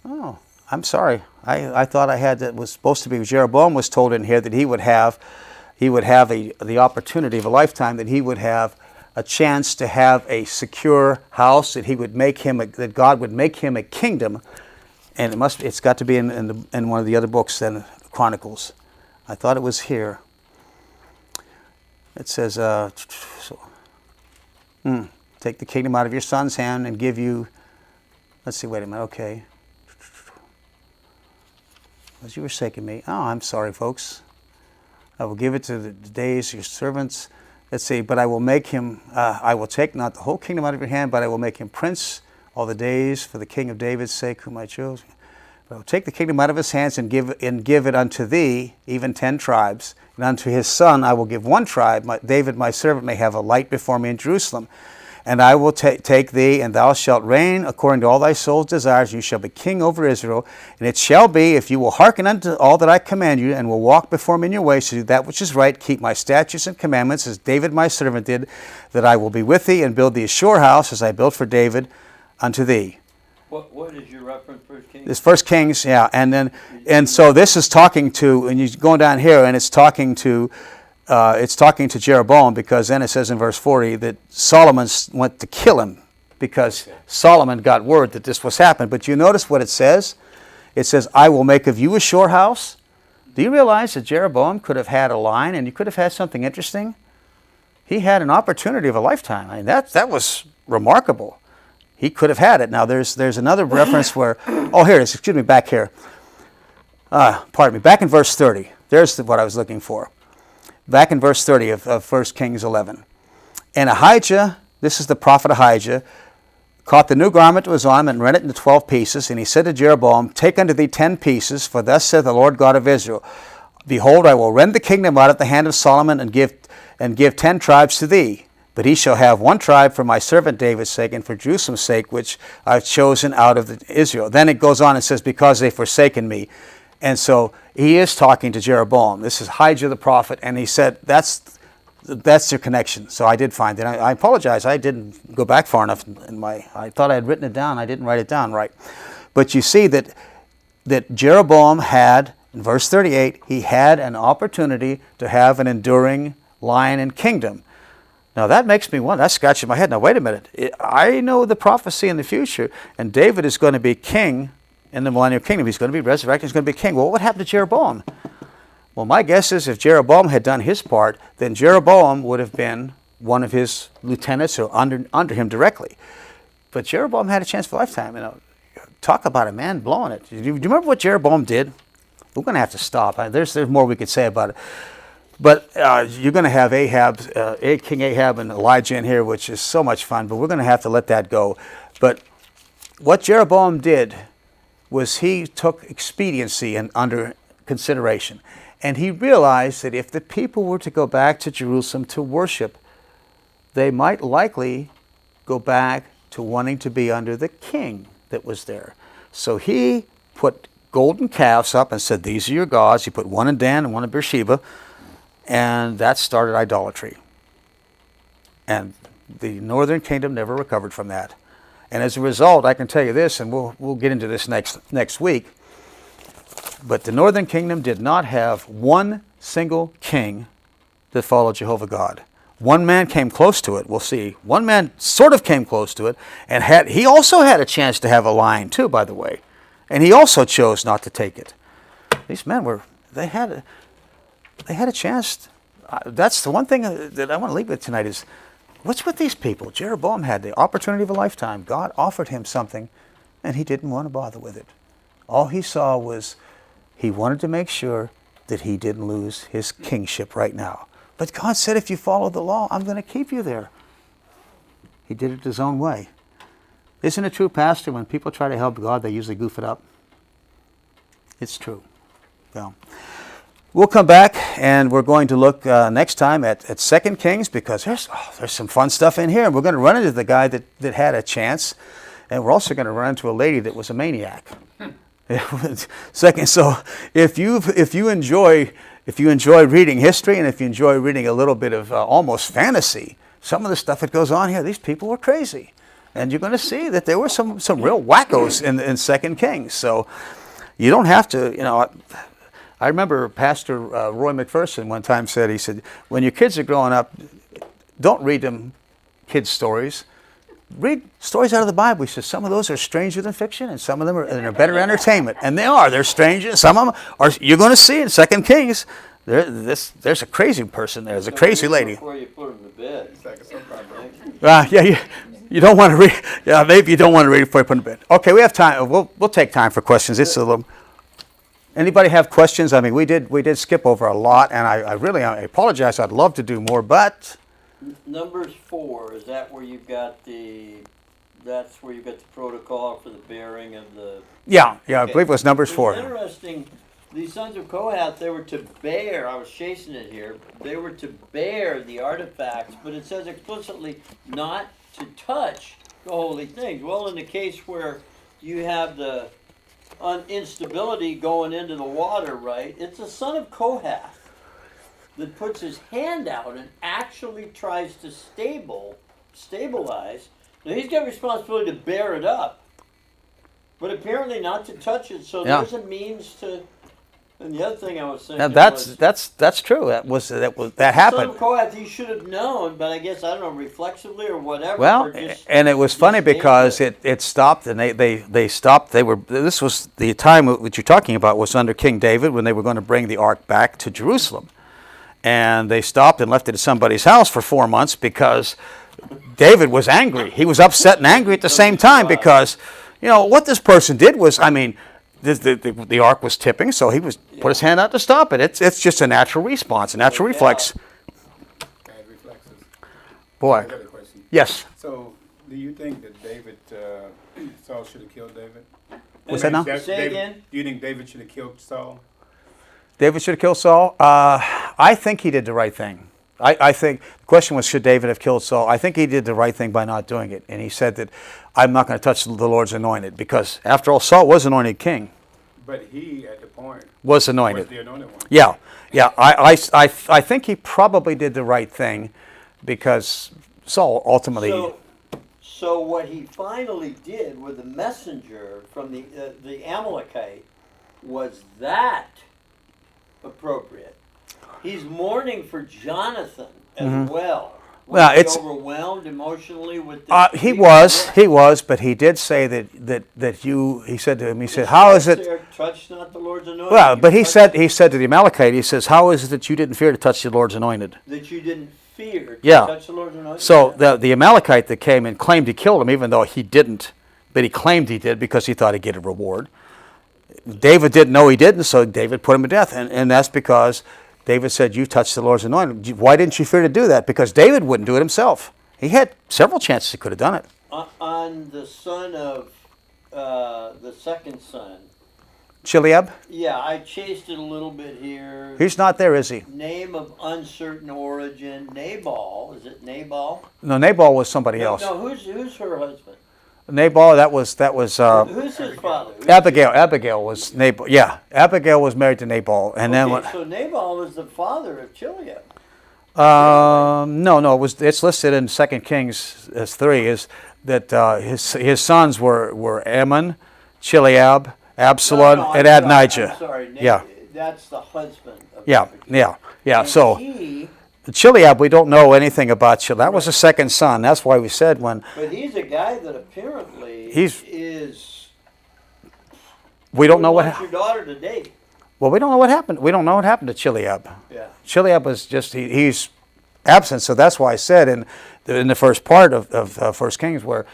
Oh, I'm sorry. I thought I had that was supposed to be Jeroboam was told in here that he would have the opportunity of a lifetime, that he would have a chance to have a secure house, that he would make him that God would make him a kingdom, and it's got to be in one of the other books than Chronicles. I thought it was here. It says, take the kingdom out of your son's hand and give you, let's see, wait a minute, okay. As you were forsaking me. Oh, I'm sorry, folks. I will give it to the days of your servants. Let's see, but I will make him, I will take not the whole kingdom out of your hand, but I will make him prince all the days for the king of David's sake, whom I chose. But I will take the kingdom out of his hands and give it unto thee, even 10 tribes. And unto his son I will give 1 tribe. David my servant may have a light before me in Jerusalem. And I will take thee, and thou shalt reign according to all thy soul's desires. You shall be king over Israel. And it shall be, if you will hearken unto all that I command you, and will walk before me in your ways, to do that which is right, keep my statutes and commandments, as David my servant did, that I will be with thee, and build thee a sure house, as I built for David unto thee. What is your reference, 1 Kings? This 1 Kings, yeah. And so this is talking to, and you're going down here, and it's talking to Jeroboam, because then it says in verse 40 that Solomon went to kill him because Solomon got word that this was happening. But you notice what it says? It says, I will make of you a sure house. Do you realize that Jeroboam could have had a line, and he could have had something interesting? He had an opportunity of a lifetime. I mean, that was remarkable. He could have had it. Now, there's another reference where, oh, here it is. Excuse me, back here. Pardon me. Back in verse 30. There's what I was looking for. Back in verse 30 of 1 Kings 11. And Ahijah, this is the prophet Ahijah, caught the new garment that was on him and rent it into 12 pieces. And he said to Jeroboam, take unto thee 10 pieces, for thus saith the Lord God of Israel, behold, I will rend the kingdom out of the hand of Solomon and give 10 tribes to thee. But he shall have 1 tribe for my servant David's sake and for Jerusalem's sake, which I've chosen out of Israel. Then it goes on and says, because they've forsaken me. And so he is talking to Jeroboam. This is Ahijah the prophet, and he said, that's your connection. So I did find it. I apologize. I didn't go back far enough I thought I had written it down. I didn't write it down right. But you see that Jeroboam had, in verse 38, he had an opportunity to have an enduring line and kingdom. Now that makes me wonder, that's scratching my head. Now wait a minute. I know the prophecy in the future, and David is going to be king in the millennial kingdom. He's going to be resurrected. He's going to be king. Well, what would happen to Jeroboam? Well, my guess is if Jeroboam had done his part, then Jeroboam would have been one of his lieutenants or under him directly. But Jeroboam had a chance for a lifetime. You know, talk about a man blowing it. Do you remember what Jeroboam did? We're going to have to stop. There's more we could say about it. But you're going to have King Ahab and Elijah in here, which is so much fun, but we're going to have to let that go. But what Jeroboam did was he took expediency under consideration. And he realized that if the people were to go back to Jerusalem to worship, they might likely go back to wanting to be under the king that was there. So he put golden calves up and said, these are your gods. He put one in Dan and one in Beersheba. And that started idolatry. And the northern kingdom never recovered from that. And as a result, I can tell you this, and we'll get into this next week, but the northern kingdom did not have one single king that followed Jehovah God. One man came close to it. We'll see. One man sort of came close to it, and he also had a chance to have a lion too, by the way, and he also chose not to take it. These men they had a chance. That's the one thing that I want to leave with tonight is, what's with these people? Jeroboam had the opportunity of a lifetime. God offered him something, and he didn't want to bother with it. All he saw was he wanted to make sure that he didn't lose his kingship right now. But God said, if you follow the law, I'm going to keep you there. He did it his own way. Isn't it true, Pastor, when people try to help God, they usually goof it up? It's true. Well, we'll come back, and we're going to look next time at 2 Kings, because there's some fun stuff in here. And we're going to run into the guy that had a chance, and we're also going to run into a lady that was a maniac. Second, so if you enjoy reading history, and if you enjoy reading a little bit of almost fantasy, some of the stuff that goes on here, these people were crazy, and you're going to see that there were some real wackos in 2 Kings. So you don't have to, I remember Pastor Roy McPherson one time said, he said, when your kids are growing up, don't read them kids' stories. Read stories out of the Bible. He says some of those are stranger than fiction, and some of them are better entertainment. And they are. They're stranger. Some of them are. You're going to see in 2 Kings, there's a crazy person there. There's a crazy lady. Before you put them to bed. You don't want to read. Yeah, maybe you don't want to read before you put them to bed. Okay, we have time. We'll take time for questions. It's a little. Anybody have questions? I mean, we did skip over a lot, and I apologize. I'd love to do more, but. Numbers 4, is that where you've got that's where you've got the protocol for the bearing of the... Yeah, okay. I believe it was Numbers 4. It's interesting, these sons of Kohath, they were to bear, I was chasing it here, they were to bear the artifacts, but it says explicitly not to touch the holy things. Well, in the case where you have the instability going into the water, right, it's a son of Kohath that puts his hand out and actually tries to stabilize. Now he's got responsibility to bear it up, but apparently not to touch it. So there's a means to. And the other thing I was saying. Now that's true. That happened. Son of Kohath, he should have known, but I guess I don't know, reflexively or whatever. Well, and it was funny because it stopped, and they stopped. This was the time that you're talking about was under King David when they were going to bring the ark back to Jerusalem. And they stopped and left it at somebody's house for 4 months because David was angry. He was upset and angry at the same time because, what this person did was, I mean, the ark was tipping, so he put his hand out to stop it. It's just a natural response, a natural reflex. Bad reflexes. Boy. I got a question. Yes. So, do you think that Saul should have killed David? What's that now? Say again? Do you think David should have killed Saul? David should have killed Saul? I think he did the right thing. I think the question was, should David have killed Saul? I think he did the right thing by not doing it. And he said that, I'm not going to touch the Lord's anointed, because after all, Saul was anointed king. But he, at the point, was anointed. was the anointed one. Yeah. I think he probably did the right thing, because Saul ultimately... So what he finally did with the messenger from the Amalekite was that appropriate. He's mourning for Jonathan as well. Was he overwhelmed emotionally with this? He was, but he did say he said to him, he said, how is it? Touch not the Lord's anointed. Well, but he said to the Amalekite, he says, how is it that you didn't fear to touch the Lord's anointed? That you didn't fear to touch the Lord's anointed? So the Amalekite that came and claimed he killed him, even though he didn't, but he claimed he did because he thought he'd get a reward. David didn't know he didn't, so David put him to death. And that's because David said, you touched the Lord's anointed. Why didn't you fear to do that? Because David wouldn't do it himself. He had several chances he could have done it. On the son of the second son. Chileab? Yeah, I chased it a little bit here. He's not there, is he? Name of uncertain origin. Nabal. Is it Nabal? No, Nabal was somebody else. No, who's her husband? Nabal, that was who's his father? Abigail was Nabal. Yeah, Abigail was married to Nabal, and so Nabal was the father of Chileab. No, it's listed in 2 Kings as 3. Is that his sons were Ammon, Chileab, Absalom, and Adonijah. I'm sorry. Yeah, that's the husband of yeah. And So he Chileab, we don't know anything about Chileab. That was the second son. That's why we said when But he's a guy that apparently is. we don't know what wants your daughter to date. well, we don't know what happened. We don't know what happened to Chileab. Yeah. Chileab was just he's absent, so that's why I said in the first part of 1 Kings where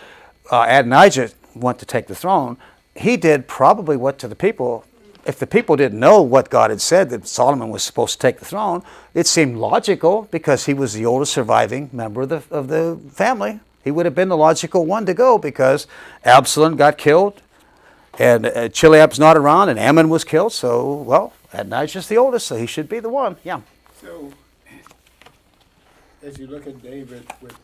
Adonijah went to take the throne, he did probably what to the people. If the people didn't know what God had said, that Solomon was supposed to take the throne, it seemed logical because he was the oldest surviving member of the family. He would have been the logical one to go because Absalom got killed and Chileab's not around and Ammon was killed. So, well, Adonijah's the oldest, so he should be the one. Yeah. So, as you look at David with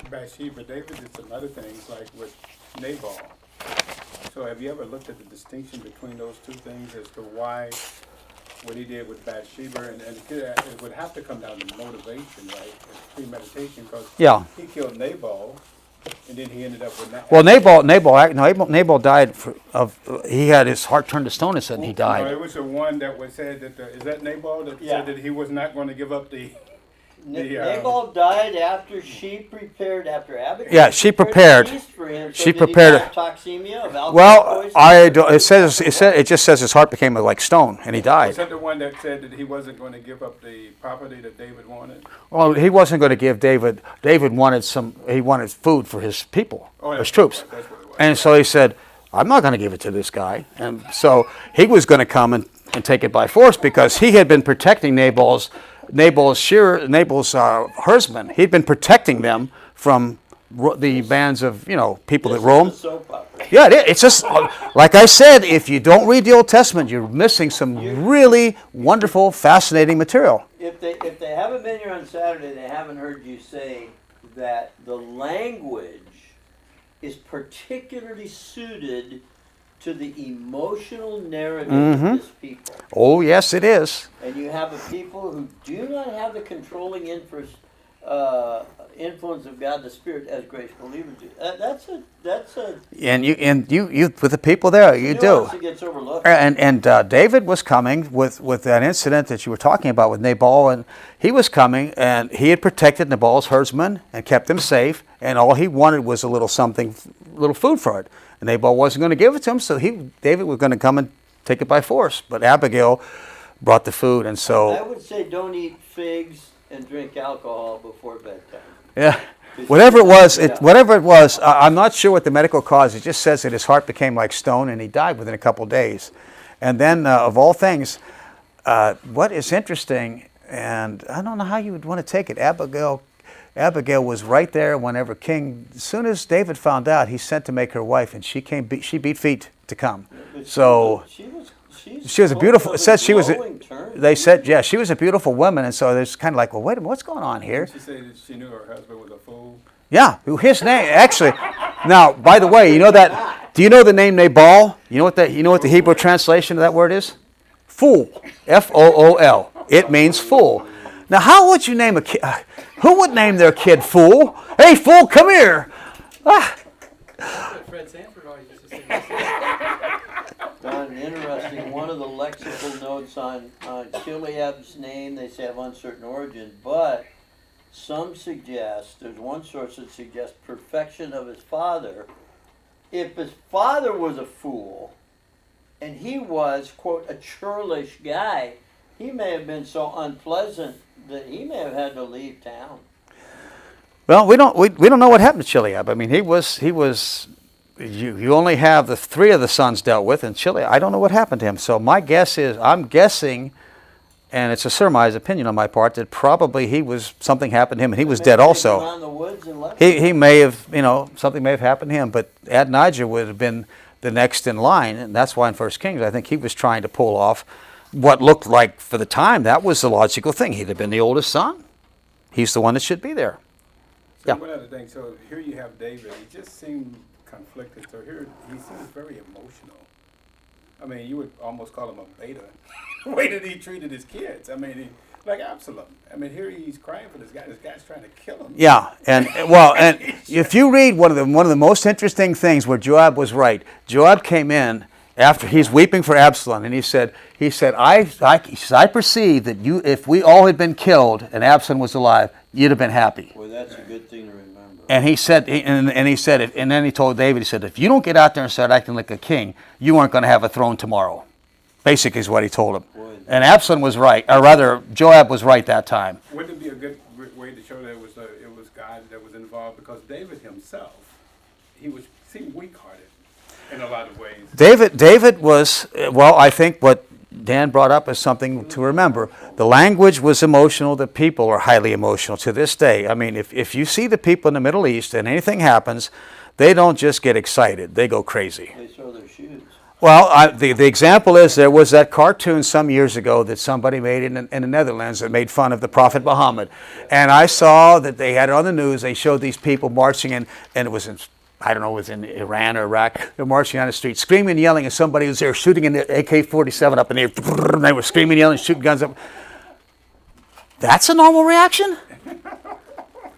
Bathsheba, David did some other things like with Nabal. So have you ever looked at the distinction between those two things as to why what he did with Bathsheba, and it would have to come down to motivation, right? It's premeditation, because he killed Nabal, and then he ended up with that. Well, Nabal died he had his heart turned to stone and said he died. No, it was the one that was said that, is that Nabal that said that he was not going to give up the Nabal died after Abigail. Yeah, she prepared. For him. So She did he prepared. have toxemia of alcohol Well, poisoning? it just says his heart became like stone and he Was died. that the one that said that he wasn't going to give up the property that David wanted? Well, he wasn't going to give David. David wanted he wanted food for his people, his troops, That's what it was. and so he said, "I'm not going to give it to this guy." And so he was going to come and take it by force because he had been protecting Nabal's herdsmen. He'd been protecting them from the bands of people that roam. This is a soap opera. Yeah, it's just like I said. If you don't read the Old Testament, you're missing some really wonderful, fascinating material. If they haven't been here on Saturday, they haven't heard you say that the language is particularly suited to the emotional narrative of this people. Oh, yes, it is. And you have a people who do not have the controlling influence of God the Spirit as grace believers do. That's a And you with the people there, you do. nuance that gets overlooked. And David was coming with that incident that you were talking about with Nabal, and he was coming, and he had protected Nabal's herdsmen and kept them safe, and all he wanted was a little food for it. And Nabal wasn't going to give it to him, so David was going to come and take it by force. But Abigail brought the food, and so I would say don't eat figs and drink alcohol before bedtime. yeah. Whatever it was, I'm not sure what the medical cause. It just says that his heart became like stone and he died within a couple days. And then, of all things, what is interesting, and I don't know how you would want to take it, Abigail was right there whenever as soon as David found out, he sent to make her wife, and she beat feet to come. So she was a beautiful. It says she was. They said, yeah, she was a beautiful woman, and so there's kind of like, well, wait a minute, what's going on here? She said that she knew her husband was a fool. Yeah, his name actually. Now, by the way, you know that? Do you know the name Nabal? You know what the Hebrew translation of that word is? Fool. Fool. It means fool. Now, how would you name a kid? Who would name their kid Fool? Hey, fool, come here. Fred Sanford always used to say. Interesting. One of the lexical notes on Chileab's name, they say of uncertain origin, but some suggest, there's one source that suggests perfection of his father. If his father was a fool, and he was, quote, a churlish guy, he may have been so unpleasant that he may have had to leave town. Well, we don't know what happened to Chileab. I mean, he was. You only have the three of the sons dealt with in Chile. I don't know what happened to him. So my guess is, I'm guessing, and it's a surmised opinion on my part, that probably something happened to him and he was dead also. Around the woods and left He may have, something may have happened to him, but Adonijah would have been the next in line, and that's why in 1 Kings I think he was trying to pull off what looked like, for the time, that was the logical thing. He'd have been the oldest son. He's the one that should be there. So Yeah. one other thing, so here you have David. He just seemed conflicted. So here he seems very emotional. I mean, you would almost call him a beta. The way that he treated his kids. I mean, like Absalom. I mean, here he's crying for this guy. This guy's trying to kill him. Yeah, and if you read one of the most interesting things where Joab was right, Joab came in After he's weeping for Absalom, and he said, I perceive that if we all had been killed and Absalom was alive, you'd have been happy. Well, that's a good thing to remember. And he said, and he said it, and then he told David, he said, if you don't get out there and start acting like a king, you aren't going to have a throne tomorrow. Basically is what he told him. Boy, And Absalom was right, or rather, Joab was right that time. Wouldn't it be a good way to show that it was God that was involved? Because David himself, seemed weak-hearted in a lot of ways. David was, well, I think what Dan brought up is something to remember. The language was emotional. The people are highly emotional to this day. I mean, if you see the people in the Middle East and anything happens, they don't just get excited. They go crazy. they throw their shoes. Well, the example is there was that cartoon some years ago that somebody made in the Netherlands that made fun of the Prophet Muhammad. And I saw that they had it on the news. They showed these people marching in, and it was in, I don't know, it was in Iran or Iraq. They're marching on the street, screaming and yelling, and somebody was there shooting an AK-47 up in the air. And they were screaming, yelling, shooting guns up. That's a normal reaction?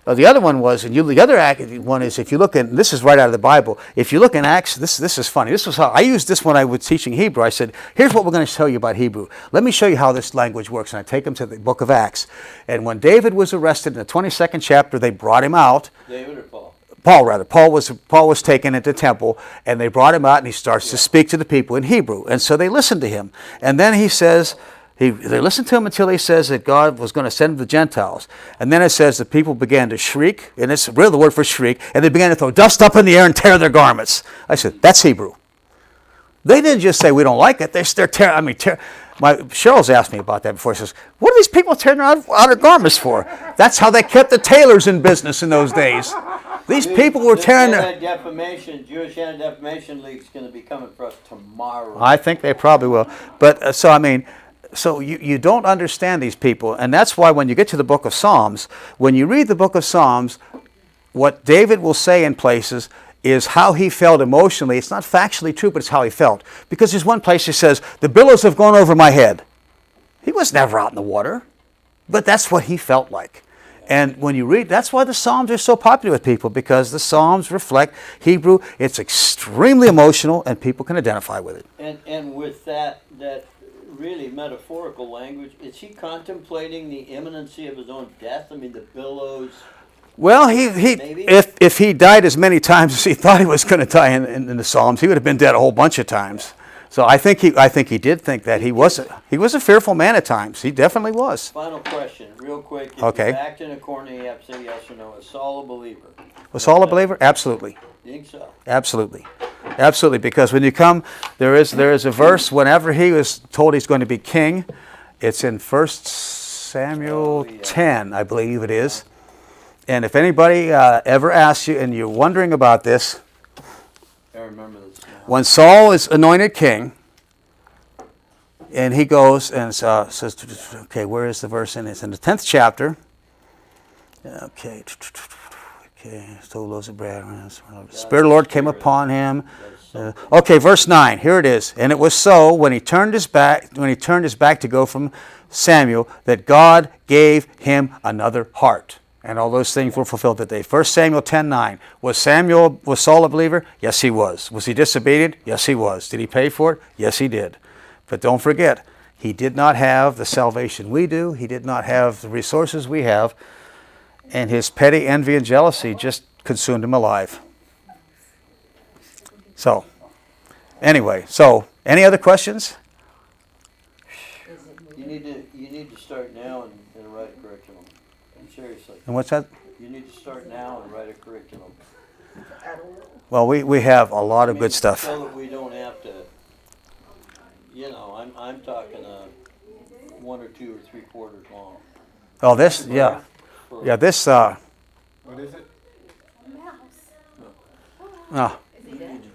The other one was, the other one is, if you look at, this is right out of the Bible, if you look in Acts, this is funny. This was how, I used this when I was teaching Hebrew. I said, here's what we're going to show you about Hebrew. Let me show you how this language works. And I take them to the book of Acts. And when David was arrested in the 22nd chapter, they brought him out. David or Paul? Paul, rather. Paul was taken into the temple, and they brought him out, and he starts to speak to the people in Hebrew. And so they listened to him. And then he says, they listened to him until he says that God was going to send the Gentiles. And then it says the people began to shriek, and it's really the word for shriek, and they began to throw dust up in the air and tear their garments. I said, that's Hebrew. They didn't just say we don't like it. They're tearing. Cheryl's asked me about that before. She says, what are these people tearing out their garments for? That's how they kept the tailors in business in those days. These people were tearing their... Jewish Anti-Defamation League's going to be coming for us tomorrow. I think they probably will. But, so you don't understand these people, and that's why when you get to the book of Psalms, when you read the book of Psalms, what David will say in places is how he felt emotionally. It's not factually true, but it's how he felt. Because there's one place he says, the billows have gone over my head. He was never out in the water, but that's what he felt like. And when you read, that's why the Psalms are so popular with people, because the Psalms reflect Hebrew. It's extremely emotional, and people can identify with it. And with that really metaphorical language, is he contemplating the imminency of his own death? I mean, the billows. Well, if he died as many times as he thought he was going to die in the Psalms, he would have been dead a whole bunch of times. So I think he did think that he was a fearful man at times. He definitely was. Final question, real quick. If Okay. you backed in a corner, you have to say yes or no. Is Saul a believer? Was Saul a believer? Absolutely. Think so? Absolutely. Absolutely, because when you come, there is a verse whenever he was told he's going to be king. It's in 1 Samuel 10, I believe it is. And if anybody ever asks you, and you're wondering about this, I remember this now. when Saul is anointed king, and he goes and says, okay, where is the verse in it? It's in the 10th chapter. Okay. So those of bread. The Spirit of the Lord came upon him. Okay, verse 9. Here it is. And it was so when he turned his back to go from Samuel, that God gave him another heart. And all those things were fulfilled that day. 1 Samuel 10:9. Was Saul a believer? Yes, he was. Was he disobedient? Yes, he was. Did he pay for it? Yes, he did. But don't forget, he did not have the salvation we do. He did not have the resources we have. And his petty envy and jealousy just consumed him alive. So, anyway, any other questions? You need to start now and write a curriculum. Seriously. And what's that? You need to start now and write a curriculum. Well, we have a lot of good stuff. So that we don't have to, I'm talking 1 or 2 or 3 quarters long. Oh, this, yeah. Yeah, this, What is it? no. You need to